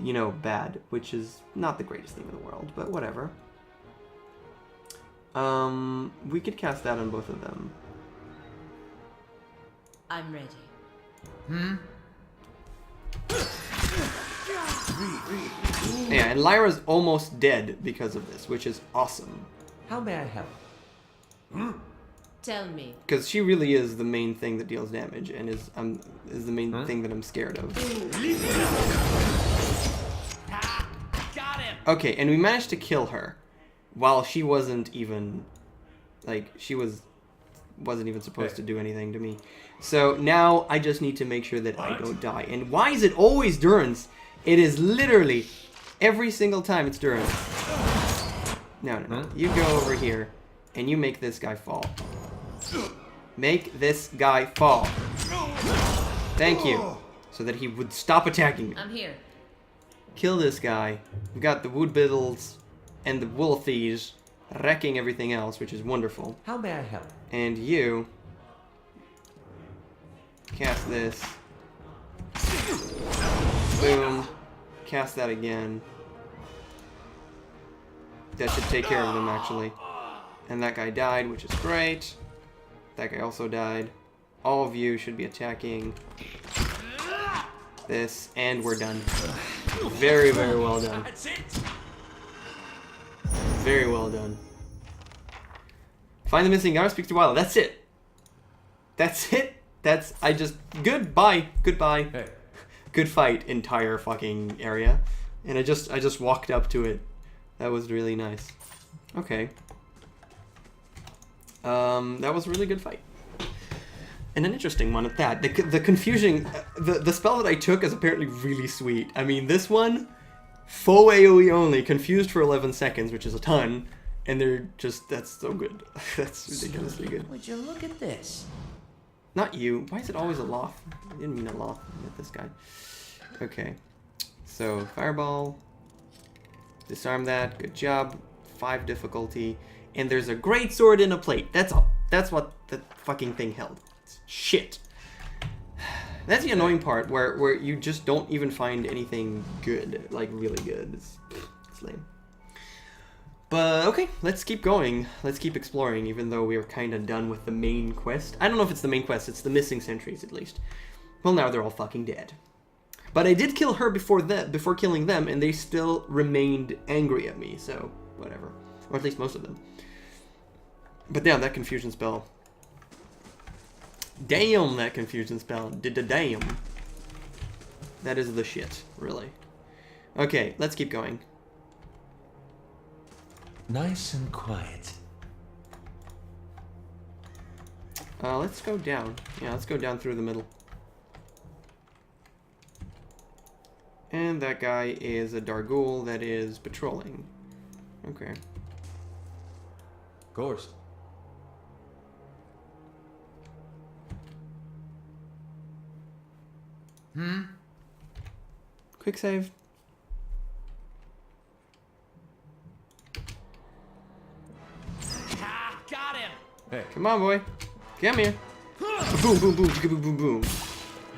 you know, bad, which is not the greatest thing in the world, but whatever. We could cast that on both of them. I'm ready. Yeah, and Lyra's almost dead because of this, which is awesome. How may I help? Tell me. Because she really is the main thing that deals damage, and is the main thing that I'm scared of. Got him. Okay, and we managed to kill her, while she wasn't even, like, wasn't even supposed to do anything to me. So now I just need to make sure that I don't die. And why is it always Durance? It is literally every single time it's Durance. No. You go over here, and you make this guy fall. Make this guy fall. Thank you. So that he would stop attacking me. I'm here. Kill this guy. We've got the wood biddles and the wolfies wrecking everything else, which is wonderful. How may I help? And you cast this. Boom. Cast that again. That should take care of them, actually. And that guy died, which is great. That guy also died. All of you should be attacking this, and we're done. Very, very well done. Very well done. Find the missing guard, speak to Wyla. That's it. That's it. Goodbye. Goodbye. Hey. Good fight, entire fucking area. And I just walked up to it. That was really nice. Okay. That was a really good fight. And an interesting one at that. The confusion, the spell that I took is apparently really sweet. I mean, this one, full AoE only, confused for 11 seconds, which is a ton, and they're just, that's so good. That's ridiculously good. Would you look at this? Not you. Why is it always a loft? I didn't mean a loft. I meant this guy. Okay. So, fireball. Disarm that. Good job. 5 difficulty. And there's a great sword in a plate. That's all. That's what the fucking thing held. It's shit. That's the annoying part, where you just don't even find anything good, like really good. It's lame. But okay, let's keep going. Let's keep exploring, even though we are kind of done with the main quest. I don't know if it's the main quest. It's the missing sentries, at least. Well, now they're all fucking dead. But I did kill her before killing them, and they still remained angry at me. So whatever, or at least most of them. But yeah, that confusion spell. Damn, that confusion spell. Damn. That is the shit, really. Okay, let's keep going. Nice and quiet. Let's go down. Yeah, let's go down through the middle. And that guy is a Dargul that is patrolling. Okay. Of course. Quick save. Ha! Got him. Hey. Come on, boy. Come here. Boom, boom, boom, boom, boom, boom.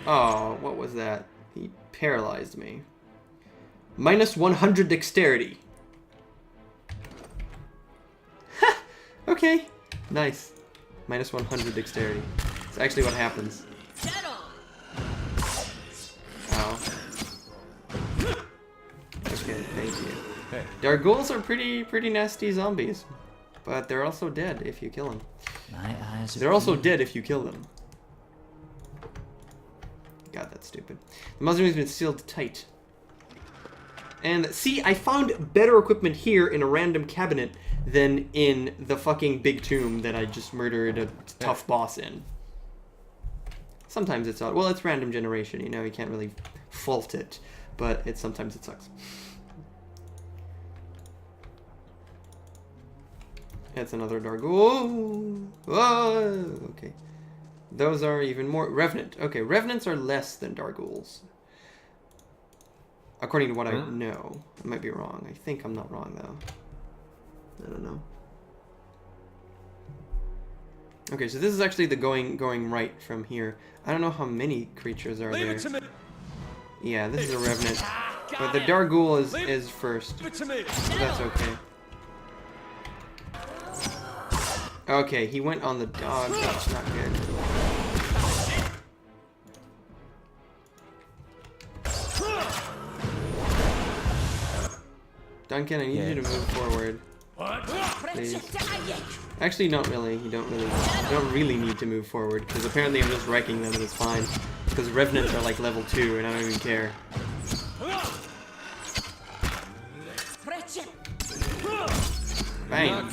Oh, what was that? He paralyzed me. Minus 100 dexterity. Ha! Okay. Nice. Minus 100 dexterity. It's actually what happens. Ow. Okay, thank you. Hey. Dargouls are pretty nasty zombies. But they're also dead if you kill them. My eyes are They're also green. dead if you kill them. God, that's stupid. The muzzle has been sealed tight. And see, I found better equipment here in a random cabinet than in the fucking big tomb that I just murdered a tough boss in. Sometimes it's odd. Well, it's random generation, you know, you can't really fault it. But sometimes it sucks. That's another Darghoul. Oh, okay. Those are even more... Revenant. Okay, Revenants are less than Darghouls. According to what I know. I might be wrong. I think I'm not wrong, though. I don't know. Okay, so this is actually the going right from here. I don't know how many creatures are there. Yeah, this is a Revenant. But the Darghoul is first. So that's okay. Okay, he went on the dog. That's not good. Duncan, I need you to move forward. Please. Actually, not really. You don't really need to move forward because apparently I'm just wrecking them and it's fine. Because Revenants are like level 2 and I don't even care. Bang.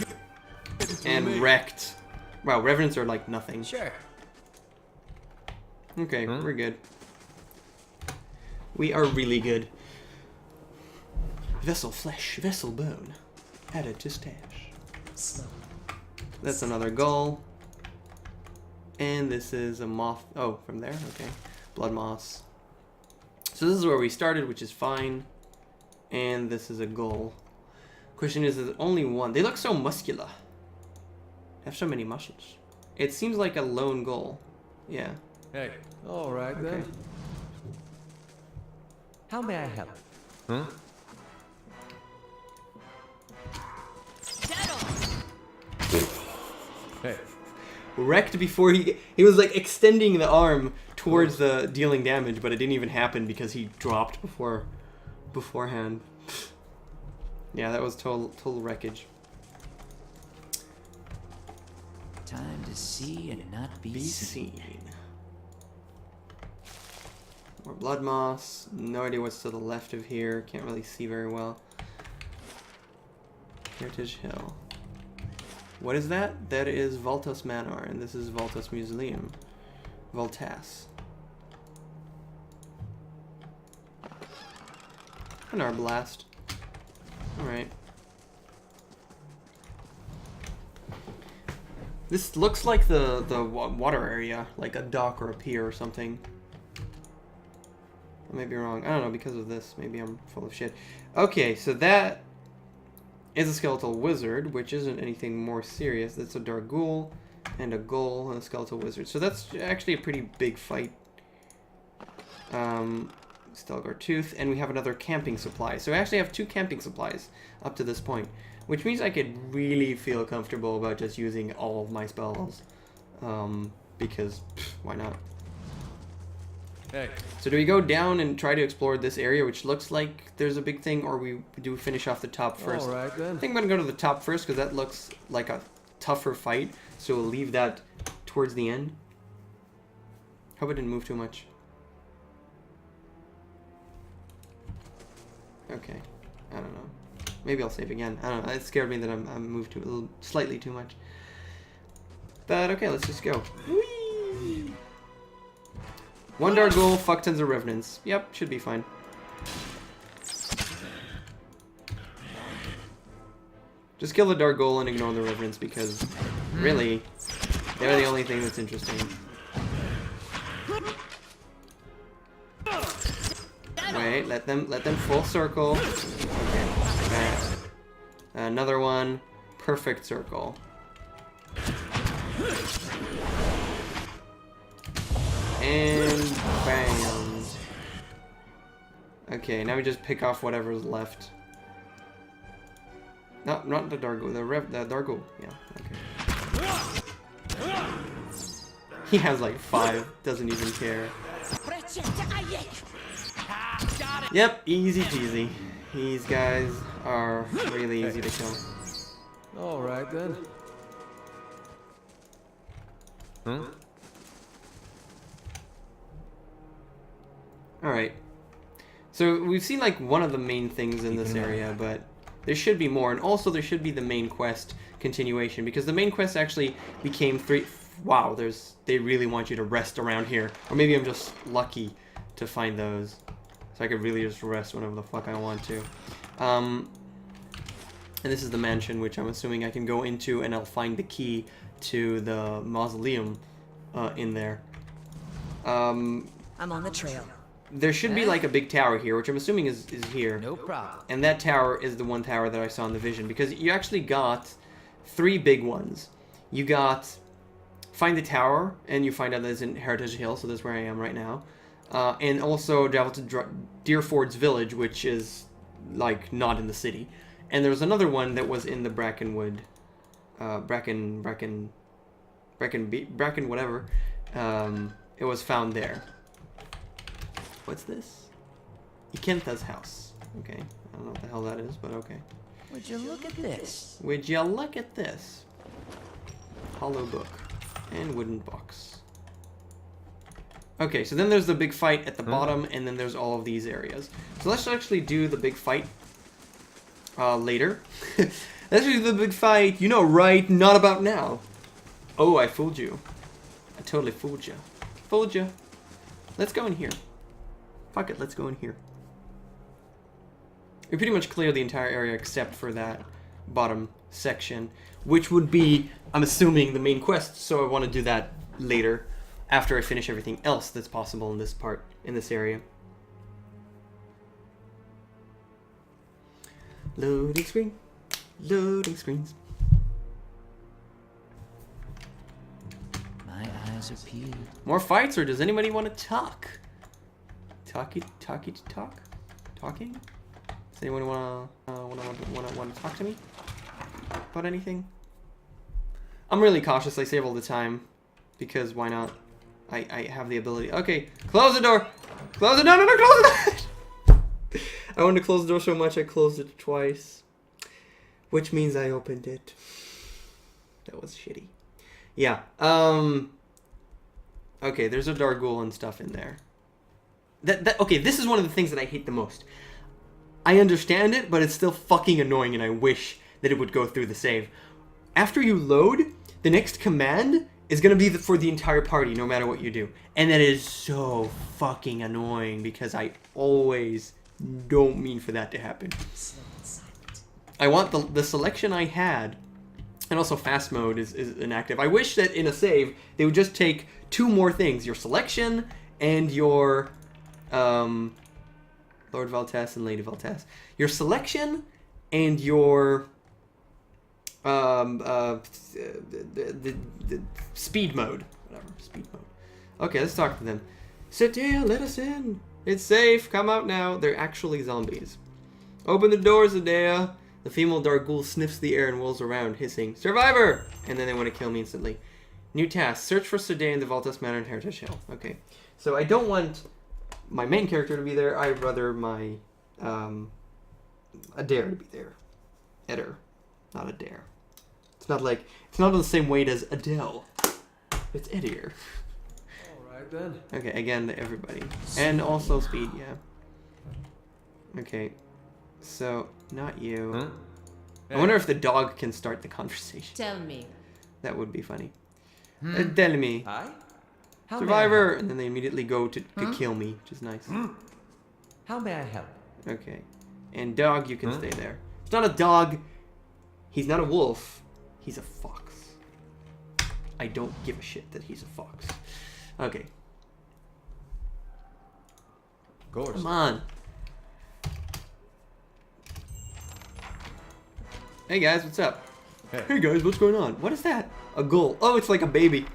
And wrecked. Wow, Revenants are like nothing. Sure. Okay, we're good. We are really good. Vessel flesh, vessel bone. Added to stash. That's another gull. And this is a moth. Oh, from there? Okay. Blood moss. So this is where we started, which is fine. And this is a gull. Question is, there's only one. They look so muscular. They have so many muscles. It seems like a lone gull. Yeah. Hey. All right, Okay. then. How may I help? Huh? Hey. Wrecked before he was like extending the arm towards the dealing damage, but it didn't even happen because he dropped beforehand. Yeah, that was total wreckage. Time to see and not be seen. More blood moss. No idea what's to the left of here. Can't really see very well. Heritage Hill. What is that? That is Voltas Manor, and this is Voltas Mausoleum. Voltas. An Arblast. Alright. This looks like the water area, like a dock or a pier or something. I may be wrong. I don't know, because of this. Maybe I'm full of shit. Okay, so that is a skeletal wizard, which isn't anything more serious. That's a Darghoul and a Ghoul and a skeletal wizard. So that's actually a pretty big fight. Stelgar Tooth, and we have another camping supply. So I actually have 2 camping supplies up to this point, which means I could really feel comfortable about just using all of my spells. Because, why not? Hey. So do we go down and try to explore this area, which looks like there's a big thing, or we do finish off the top first? All right, then. I think I'm going to go to the top first, because that looks like a tougher fight, so we'll leave that towards the end. Hope it didn't move too much. Okay, I don't know. Maybe I'll save again. I don't know, it scared me that I'm moved slightly too much. But okay, let's just go. Whee! 1 Darghoul, fuck tons of Revenants. Yep, should be fine. Just kill the Darghoul and ignore the Revenants because, really, they're the only thing that's interesting. Wait, let them full circle. Okay, back. Another one, perfect circle. And bam. Okay, now we just pick off whatever's left. No, not the Dargo. The Dargo. Yeah. Okay. He has like 5. Doesn't even care. Yep, easy peasy. These guys are really easy to kill. All right then. Huh? Alright. So we've seen like one of the main things in this area, but there should be more. And also there should be the main quest continuation, because the main quest actually became 3... Wow, they really want you to rest around here. Or maybe I'm just lucky to find those. So I could really just rest whenever the fuck I want to. And this is the mansion, which I'm assuming I can go into, and I'll find the key to the mausoleum in there. I'm on the trail. There should be like a big tower here, which I'm assuming is here. No problem. And that tower is the one tower that I saw in the vision, because you actually got 3 big ones. You got find the tower, and you find out that it's in Heritage Hill, so that's where I am right now. And also travel to Deerford's village, which is like not in the city. And there was another one that was in the Brackenwood, Bracken whatever. It was found there. What's this? Ikentha's house. Okay, I don't know what the hell that is, but okay. Would you look at this? Would you look at this? Hollow book and wooden box. Okay, so then there's the big fight at the bottom, and then there's all of these areas. So let's actually do the big fight later. Let's do the big fight, you know, right? Not about now. Oh, I fooled you. I totally fooled you. Fooled you. Let's go in here. Fuck it, let's go in here. We pretty much clear the entire area except for that bottom section, which would be, I'm assuming, the main quest. So I want to do that later, after I finish everything else that's possible in this part, in this area. Loading screen. Loading screens. My eyes are peeled. More fights, or does anybody want to talk? Talking? Does anyone want to talk to me about anything? I'm really cautious. I save all the time because why not? I have the ability. Okay, close the door. Close the door. No, close the door. I wanted to close the door so much I closed it twice, which means I opened it. That was shitty. Yeah. Okay, there's a Dargul and stuff in there. Okay, this is one of the things that I hate the most. I understand it, but it's still fucking annoying, and I wish that it would go through the save. After you load, the next command is going to be for the entire party, no matter what you do. And that is so fucking annoying, because I always don't mean for that to happen. I want the selection I had, and also fast mode is inactive. I wish that in a save, they would just take 2 more things. Your selection and your... Lord Valtes and Lady Valtes. Your selection and your the speed mode. Whatever, speed mode. Okay, let's talk to them. Sadea, let us in. It's safe. Come out now. They're actually zombies. Open the doors, Sadea. The female Dargul sniffs the air and whirls around, hissing, "Survivor!" And then they want to kill me instantly. New task. Search for Sadea in the Valtes Manor in Heritage Hill. Okay. So I don't want my main character to be there. I'd rather my Adair to be there. Eder, not Adair. It's not the same weight as Adele. It's Eder. Alright then. Okay, again, everybody. And also speed, yeah. Okay. So, not you. Huh? I wonder if the dog can start the conversation. Tell me. That would be funny. Tell me. Hi? How Survivor! And then they immediately go to kill me, which is nice. How may I help? Okay. And dog, you can stay there. It's not a dog. He's not a wolf. He's a fox. I don't give a shit that he's a fox. Okay. Of course. Come on. Hey guys, what's up? Hey guys, what's going on? What is that? A ghoul. Oh, it's like a baby.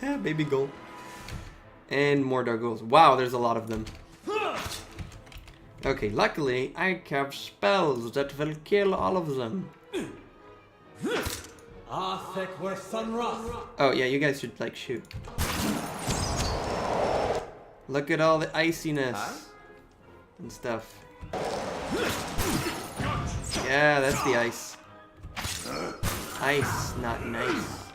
Baby ghoul. And more Darguls. Wow, there's a lot of them. Okay, luckily I have spells that will kill all of them. Oh yeah, you guys should like shoot. Look at all the iciness and stuff. Yeah, that's the ice. Ice, not nice.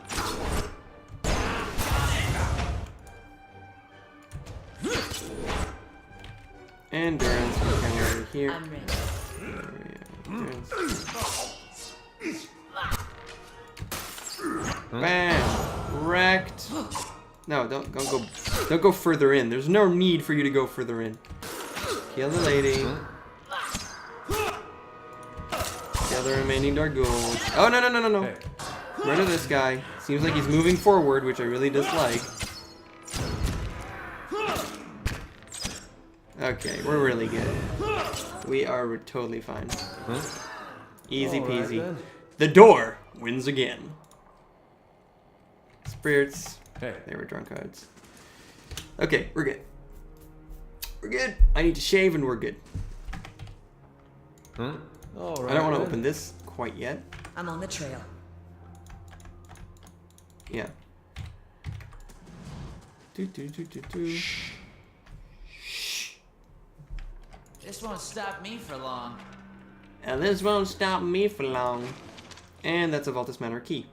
Endurance, we come over here. I'm ready. Endurance. Bam! Wrecked. No, don't go further in. There's no need for you to go further in. Kill the lady. Kill the remaining dark ghouls. Oh no. Murder this guy. Seems like he's moving forward, which I really dislike. Okay, we're really good. We are totally fine. Easy peasy. Right, The door wins again. Spirits. Hey. They were drunk cards. Okay, we're good. We're good. I need to shave and we're good. All right, I don't want to then. open this quite yet. I'm on the trail. Yeah. Do. This won't stop me for long. And this won't stop me for long. And that's a Valtus Manor key.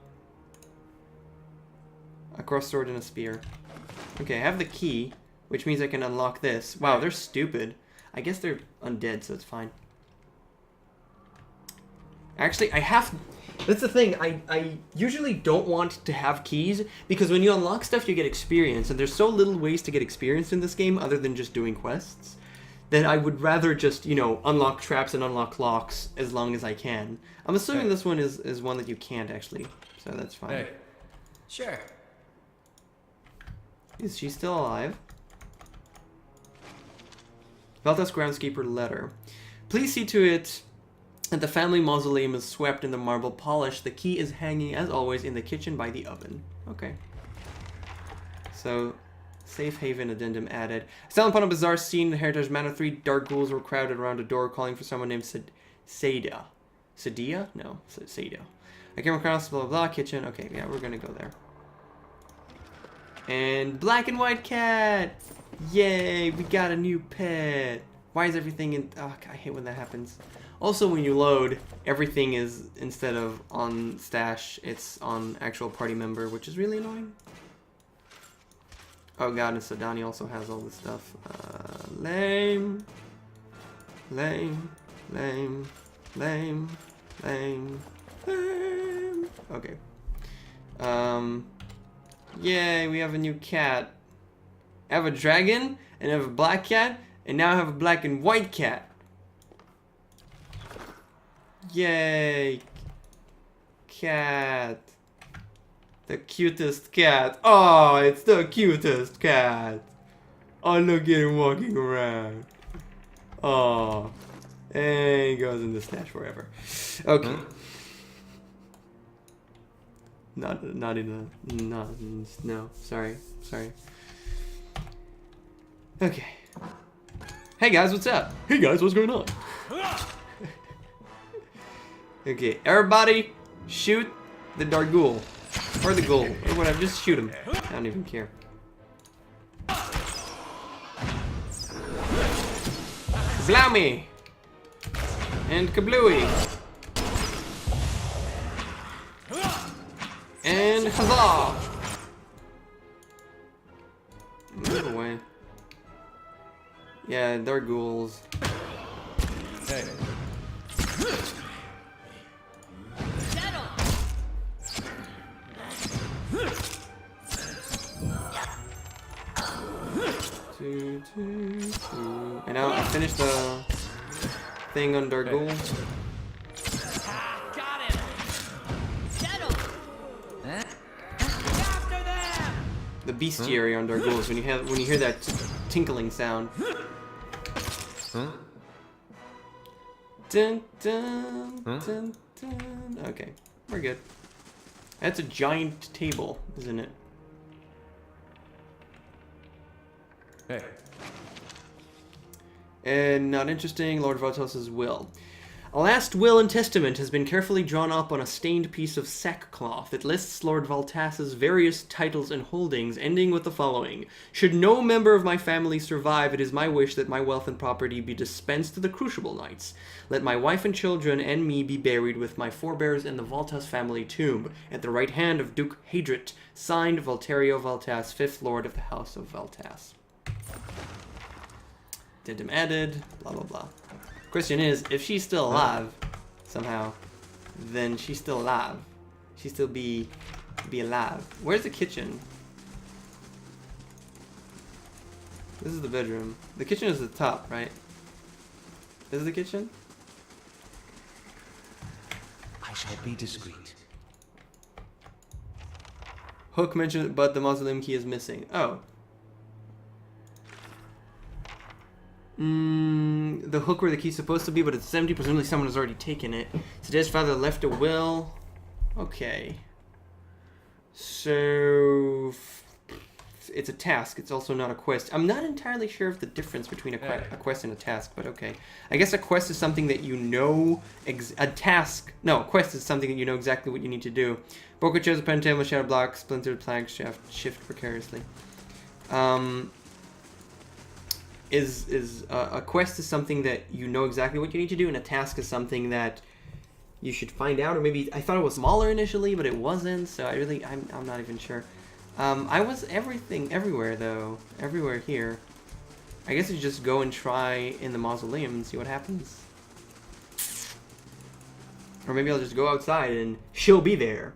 A cross sword and a spear. Okay, I have the key, which means I can unlock this. Wow, they're stupid. I guess they're undead, so it's fine. Actually, I have... That's the thing, I usually don't want to have keys, because when you unlock stuff, you get experience, and there's so little ways to get experience in this game other than just doing quests, that I would rather just, you know, unlock traps and unlock locks as long as I can. I'm assuming this one is one that you can't, actually, so that's fine. Hey. Sure. Is she still alive? Valtas groundskeeper letter. Please see to it that the family mausoleum is swept in the marble polish. The key is hanging, as always, in the kitchen by the oven. Okay. So, safe haven addendum added. Stumbled upon a bizarre scene in the Heritage Manor. 3 dark ghouls were crowded around a door calling for someone named Seda. Sadia? No, Seda. I came across blah blah blah kitchen. Okay, yeah, we're gonna go there. And black and white cat! Yay, we got a new pet. Why is everything in... Oh, I hate when that happens. Also, when you load, everything is, instead of on stash, it's on actual party member, which is really annoying. Oh god, and Sadani also has all this stuff. Lame. Okay. Yay, we have a new cat. I have a dragon, and I have a black cat, and now I have a black and white cat. Yay. Cat. The cutest cat. Oh, it's the cutest cat. Oh, look at him walking around. Oh. And he goes in the stash forever. Okay. Not in a... No. Sorry. Okay. Hey guys, what's up? Hey guys, what's going on? Okay, everybody shoot the dark ghoul. Or the ghoul, or whatever, just shoot him. I don't even care. Blowme! And kablooey! And huzzah! Move away. Yeah, they're ghouls. Hey. Two. And now I finished the thing on Dark Ghoul. Got him. After them. The bestiary on Dark Ghouls when you hear that tinkling sound. Dun, dun, dun, dun. Okay, we're good. That's a giant table, isn't it? Hey. And not interesting. Lord Valtas's will. A last will and testament has been carefully drawn up on a stained piece of sackcloth. It lists Lord Valtas's various titles and holdings, ending with the following. Should no member of my family survive, it is my wish that my wealth and property be dispensed to the Crucible Knights. Let my wife and children and me be buried with my forebears in the Valtas family tomb, at the right hand of Duke Hadrit, signed Valterio Valtas, 5th Lord of the House of Valtas. Addendum added, blah blah blah. Question is, if she's still alive, somehow, then she's still alive. She still be alive. Where's the kitchen? This is the bedroom. The kitchen is at the top, right? This is the kitchen? I shall be discreet. Hook mentioned it, but the mausoleum key is missing. Oh. The hook where the key's supposed to be, but it's empty. Presumably someone has already taken it. Today's father left a will. Okay. So it's a task. It's also not a quest. I'm not entirely sure of the difference between a quest and a task, but okay. I guess a quest is something that you know. A quest is something that you know exactly what you need to do. Boko chose a pentacle, shadow block, splintered plank, shift precariously. A quest is something that you know exactly what you need to do, and a task is something that you should find out, or maybe I thought it was smaller initially, but it wasn't, so I'm not even sure. I was everywhere though, everywhere here. I guess you just go and try in the mausoleum and see what happens. Or maybe I'll just go outside and she'll be there.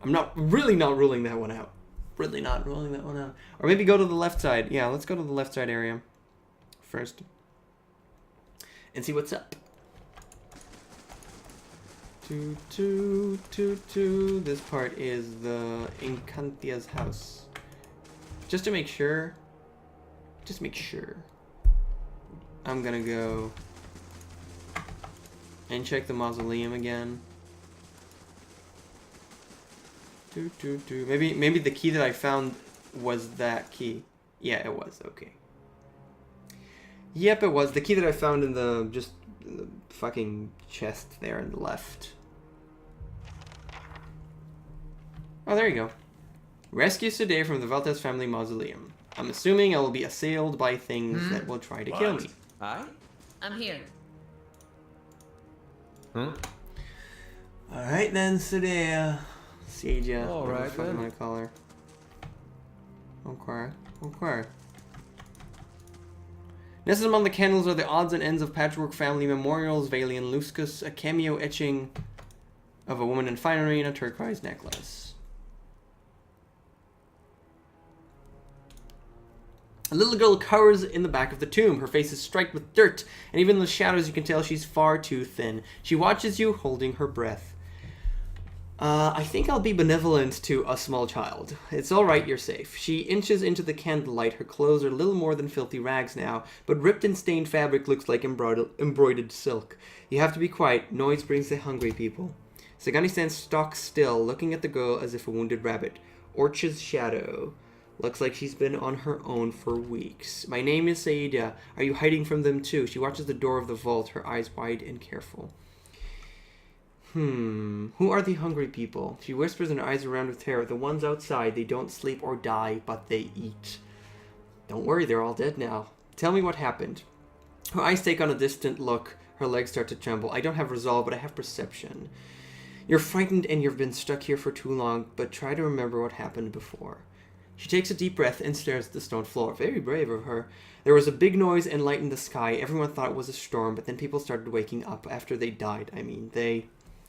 I'm really not ruling that one out. Really not ruling that one out. Or maybe go to the left side. Yeah, let's go to the left side area first. And see what's up. This part is the Encantia's house. Just to make sure. I'm gonna go and check the mausoleum again. Maybe the key that I found was that key. Yeah, it was. Okay. Yep, it was. The key that I found in the fucking chest there on the left. Oh, there you go. Rescue today from the Valtas family mausoleum. I'm assuming I will be assailed by things that will try to kill me. I'm here. Alright then, Sadea. Sadia. Alright then. I'm gonna call her. Okay. Nestled among the candles are the odds and ends of patchwork family memorials, Valian Luscus, a cameo etching of a woman in finery, and a turquoise necklace. A little girl cowers in the back of the tomb. Her face is striped with dirt, and even in the shadows you can tell she's far too thin. She watches you, holding her breath. I think I'll be benevolent to a small child. It's alright, you're safe. She inches into the candlelight. Her clothes are little more than filthy rags now, but ripped and stained fabric looks like embroidered silk. You have to be quiet. Noise brings the hungry people. Sagani stands stock still, looking at the girl as if a wounded rabbit. Orchard's shadow. Looks like she's been on her own for weeks. My name is Saida. Are you hiding from them too? She watches the door of the vault, her eyes wide and careful. Who are the hungry people? She whispers and her eyes around with terror. The ones outside, they don't sleep or die, but they eat. Don't worry, they're all dead now. Tell me what happened. Her eyes take on a distant look. Her legs start to tremble. I don't have resolve, but I have perception. You're frightened and you've been stuck here for too long, but try to remember what happened before. She takes a deep breath and stares at the stone floor. Very brave of her. There was a big noise and light in the sky. Everyone thought it was a storm, but then people started waking up after they died.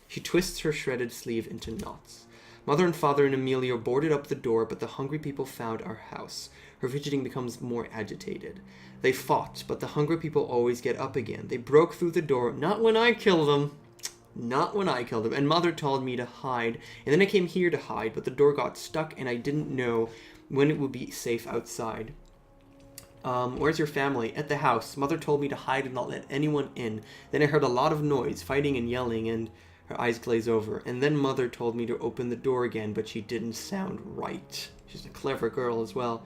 She twists her shredded sleeve into knots. Mother and father and Emilio boarded up the door, but the hungry people found our house. Her fidgeting becomes more agitated. They fought, but the hungry people always get up again. They broke through the door. Not when I killed them. Not when I killed them. And Mother told me to hide. And then I came here to hide, but the door got stuck and I didn't know when it would be safe outside. Where's your family? At the house. Mother told me to hide and not let anyone in. Then I heard a lot of noise, fighting and yelling, and her eyes glaze over. And then Mother told me to open the door again, but she didn't sound right. She's a clever girl as well.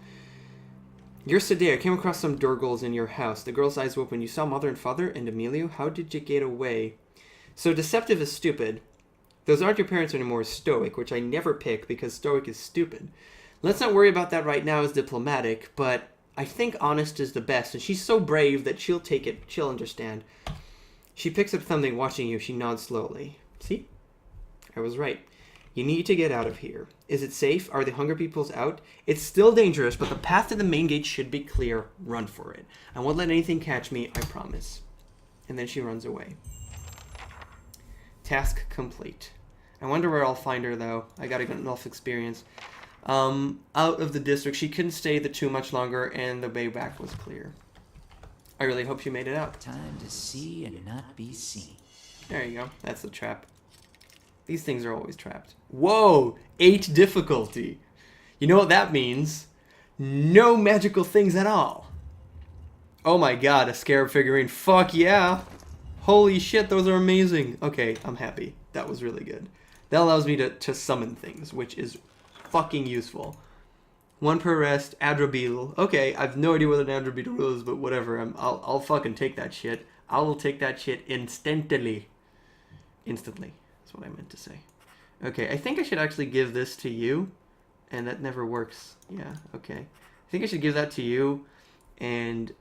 You're Sadea. I came across some Durgals in your house. The girl's eyes open. You saw mother and father and Emilio? How did you get away? So deceptive is stupid. Those aren't your parents anymore is stoic, which I never pick because stoic is stupid. Let's not worry about that right now as diplomatic, but I think honest is the best, and she's so brave that she'll take it. She'll understand. She picks up something watching you. She nods slowly. See? I was right. You need to get out of here. Is it safe? Are the Hunger Peoples out? It's still dangerous, but the path to the main gate should be clear. Run for it. I won't let anything catch me, I promise. And then she runs away. Task complete. I wonder where I'll find her, though. I gotta get enough experience. Out of the district. She couldn't stay too much longer, and the way back was clear. I really hope she made it out. Time to see and not be seen. There you go. That's the trap. These things are always trapped. Whoa! 8 difficulty. You know what that means? No magical things at all. Oh my god, a scarab figurine. Fuck yeah! Holy shit, those are amazing. Okay, I'm happy. That was really good. That allows me to summon things, which is fucking useful. 1 per rest, Adrabeetle. Okay, I have no idea what an Adrabeetle is, but whatever. I'll fucking take that shit. I will take that shit instantly. Instantly. That's what I meant to say. Okay, I think I should actually give this to you. And that never works. Yeah, okay. I think I should give that to you. And,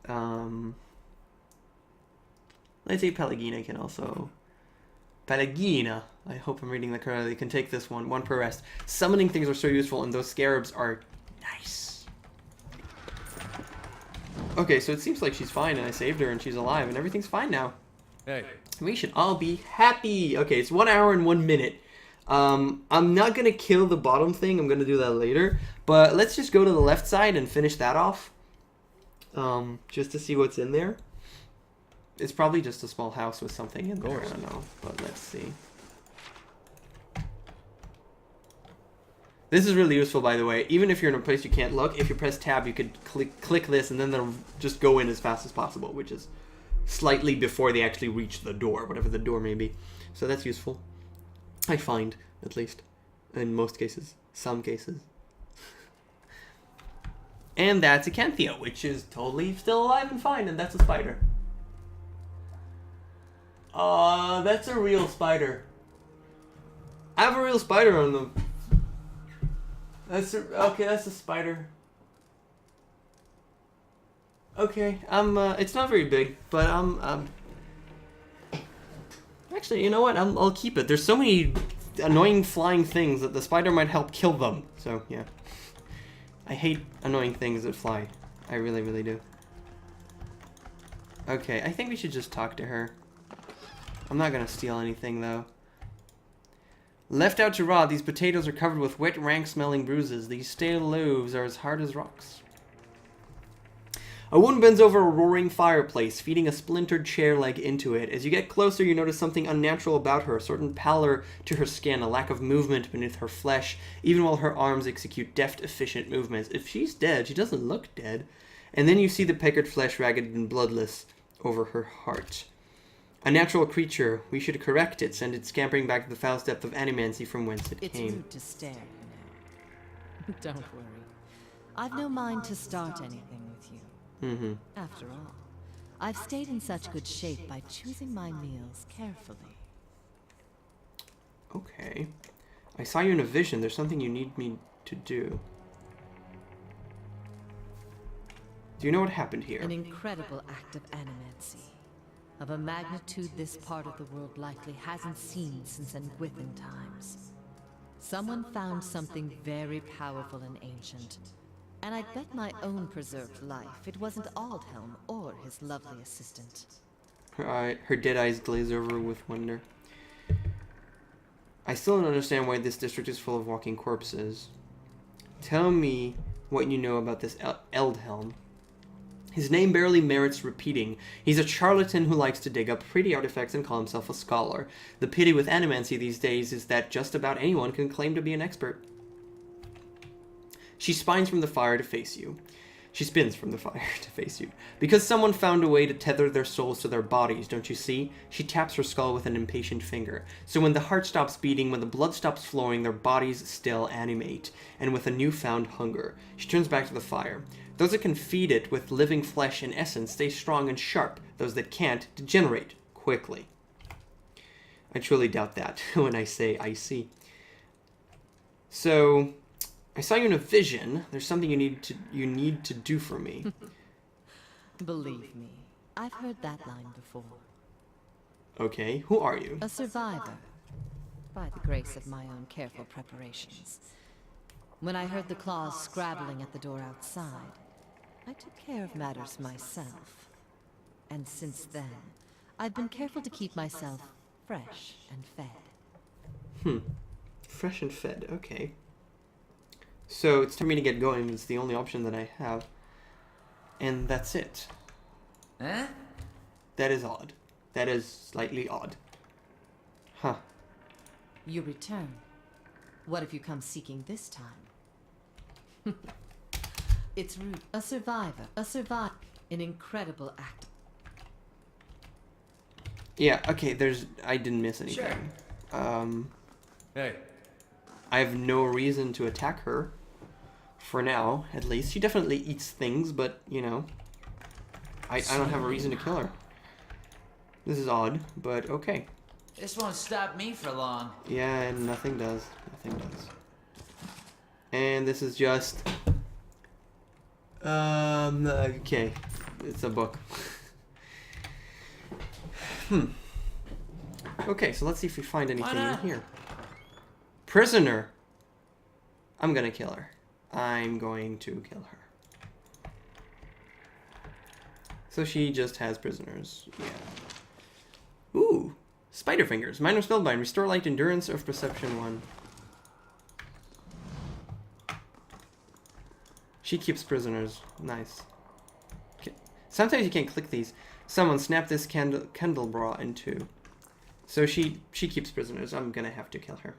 let's say Pelagina can also... Pelagina. I hope I'm reading that correctly. Can take this one. 1 per rest. Summoning things are so useful, and those scarabs are nice. Okay, so it seems like she's fine, and I saved her, and she's alive, and everything's fine now. Hey. We should all be happy. Okay, it's 1 hour and 1 minute. I'm not going to kill the bottom thing. I'm going to do that later. But let's just go to the left side and finish that off. Just to see what's in there. It's probably just a small house with something in there. I don't know, but let's see. This is really useful, by the way. Even if you're in a place you can't look, if you press tab, you could click this, and then they'll just go in as fast as possible, which is slightly before they actually reach the door, whatever the door may be. So that's useful. I find, at least. In most cases. Some cases. And that's a Acanthia, which is totally still alive and fine, and that's a spider. That's a real spider. I have a real spider on them. Okay, that's a spider. Okay, it's not very big, but actually, you know what? I'll keep it. There's so many annoying flying things that the spider might help kill them. So, yeah. I hate annoying things that fly. I really, really do. Okay, I think we should just talk to her. I'm not gonna steal anything, though. Left out to rot, these potatoes are covered with wet, rank-smelling bruises. These stale loaves are as hard as rocks. A woman bends over a roaring fireplace, feeding a splintered chair leg into it. As you get closer, you notice something unnatural about her, a certain pallor to her skin, a lack of movement beneath her flesh, even while her arms execute deft, efficient movements. If she's dead, she doesn't look dead. And then you see the peckered flesh, ragged and bloodless, over her heart. A natural creature. We should correct it, send it scampering back to the foul depth of animancy from whence it It's came. rude to stare, you know. Don't worry. I've no mind to start anything with you. After all, I've stayed in such good shape by choosing my meals carefully. Okay. I saw you in a vision. There's something you need me to do. Do you know what happened here? An incredible act of animancy. Of a magnitude this part of the world likely hasn't seen since Engwithan times. Someone found something very powerful and ancient. And I'd bet my own preserved life it wasn't Aldhelm or his lovely assistant. Her dead eyes glaze over with wonder. I still don't understand why this district is full of walking corpses. Tell me what you know about this Aldhelm. His name barely merits repeating. He's a charlatan who likes to dig up pretty artifacts and call himself a scholar. The pity with animancy these days is that just about anyone can claim to be an expert. She spins from the fire to face you. She spins from the fire to face you. Because someone found a way to tether their souls to their bodies, don't you see? She taps her skull with an impatient finger. So when the heart stops beating, when the blood stops flowing, their bodies still animate. And with a newfound hunger. She turns back to the fire. Those that can feed it with living flesh and essence stay strong and sharp. Those that can't degenerate quickly. I truly doubt that when I say I see. So, I saw you in a vision. There's something you need to do for me. Believe me, I've heard that line before. Okay, who are you? A survivor, by the grace of my own careful preparations. When I heard the claws scrabbling at the door outside, I took care of matters myself. And since then, I've been careful to keep myself fresh and fed. Fresh and fed, okay. So it's time for me to get going. It's the only option that I have. And that's it. Huh? That is odd. That is slightly odd. Huh. You return. What if you come seeking this time? It's rude. A survivor. An incredible act. Yeah, okay, I didn't miss anything. Hey. I have no reason to attack her. For now, at least. She definitely eats things, but, you know, I don't have a reason to kill her. This is odd, but okay. This won't stop me for long. Yeah, and nothing does. Nothing does. And this is just... okay. It's a book. Okay, so let's see if we find anything in here. Prisoner! I'm gonna kill her. I'm going to kill her. So she just has prisoners. Yeah. Ooh! Spider fingers. Minor spellbind. Restore light endurance of perception 1. She keeps prisoners. Nice. Okay. Sometimes you can't click these. Someone snap this candelabra in 2. So she keeps prisoners. I'm gonna have to kill her.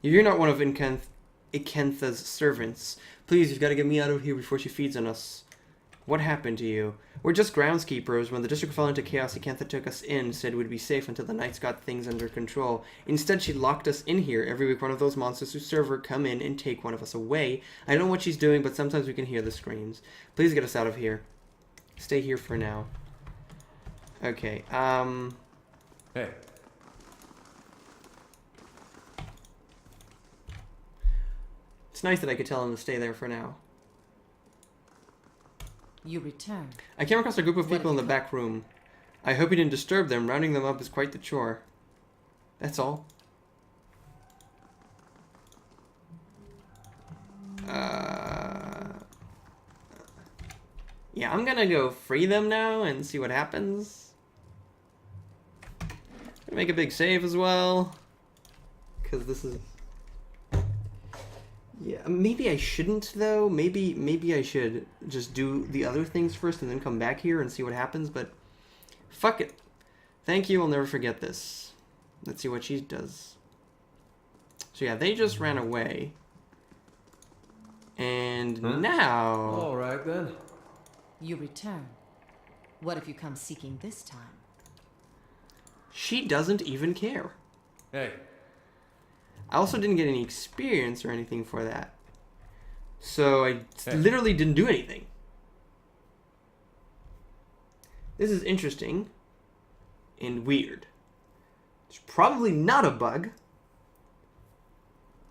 If you're not one of Ikantha's servants, please, you've got to get me out of here before she feeds on us. What happened to you? We're just groundskeepers. When the district fell into chaos, Ikantha took us in, said we'd be safe until the knights got things under control. Instead, she locked us in here. Every week, one of those monsters who serve her come in and take one of us away. I don't know what she's doing, but sometimes we can hear the screams. Please get us out of here. Stay here for now. Okay, Hey. It's nice that I could tell him to stay there for now. You return. I came across a group of people in the back room. I hope you didn't disturb them. Rounding them up is quite the chore. That's all. Yeah, I'm gonna go free them now and see what happens. Gonna make a big save as well. Because this is... Yeah, maybe I shouldn't though. Maybe I should just do the other things first and then come back here and see what happens, but fuck it. Thank you, I'll never forget this. Let's see what she does. So yeah, they just ran away. And now... Alright then. You return. What if you come seeking this time? She doesn't even care. Hey. I also didn't get any experience or anything for that. So I literally didn't do anything. This is interesting and weird. It's probably not a bug,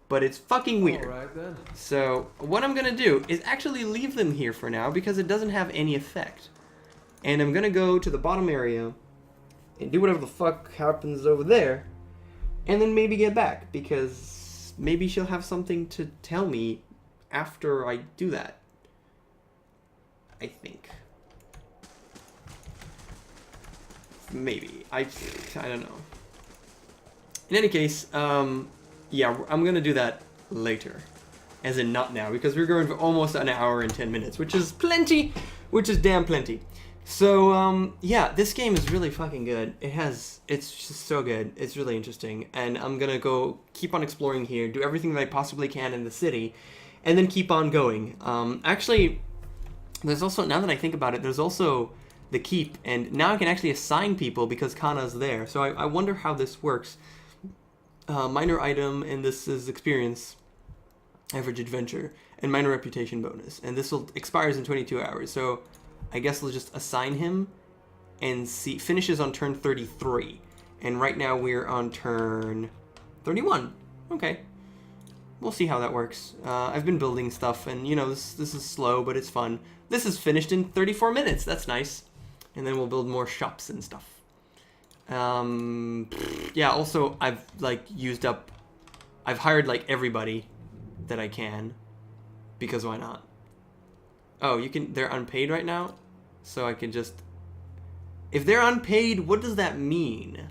but it's fucking weird. Alright then. So what I'm gonna do is actually leave them here for now because it doesn't have any effect. And I'm gonna go to the bottom area and do whatever the fuck happens over there. And then maybe get back, because maybe she'll have something to tell me after I do that. I think. Maybe. I don't know. In any case, yeah, I'm going to do that later. As in not now, because we're going for almost an hour and 10 minutes, which is plenty, which is damn plenty. So, yeah, this game is really fucking good. It's just so good. It's really interesting. And I'm gonna go keep on exploring here, do everything that I possibly can in the city, and then keep on going. Actually, there's also, now that I think about it, there's also the keep, and now I can actually assign people because Kana's there. So I wonder how this works. Minor item, and this is experience. Average adventure. and minor reputation bonus. And this will expires in 22 hours. So I guess we'll just assign him and see. Finishes on turn 33. And right now we're on turn 31. Okay. We'll see how that works. I've been building stuff, and you know, this is slow, but it's fun. This is finished in 34 minutes. That's nice. And then we'll build more shops and stuff. Yeah, also I've hired like everybody that I can, because why not? Oh, they're unpaid right now, so I can just, if they're unpaid, what does that mean?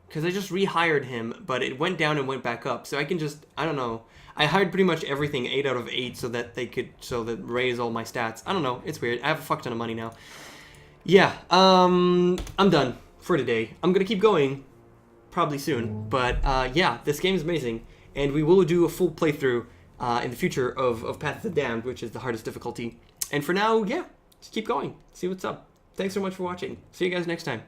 Because I just rehired him, but it went down and went back up, so I can just, I don't know. I hired pretty much everything 8 out of 8 so that raise all my stats. I don't know, it's weird. I have a fuck ton of money now. Yeah, I'm done for today. I'm gonna keep going, probably soon, but yeah, this game is amazing, and we will do a full playthrough in the future of Path of the Damned, which is the hardest difficulty. And for now, yeah, just keep going, see what's up. Thanks so much for watching. See you guys next time.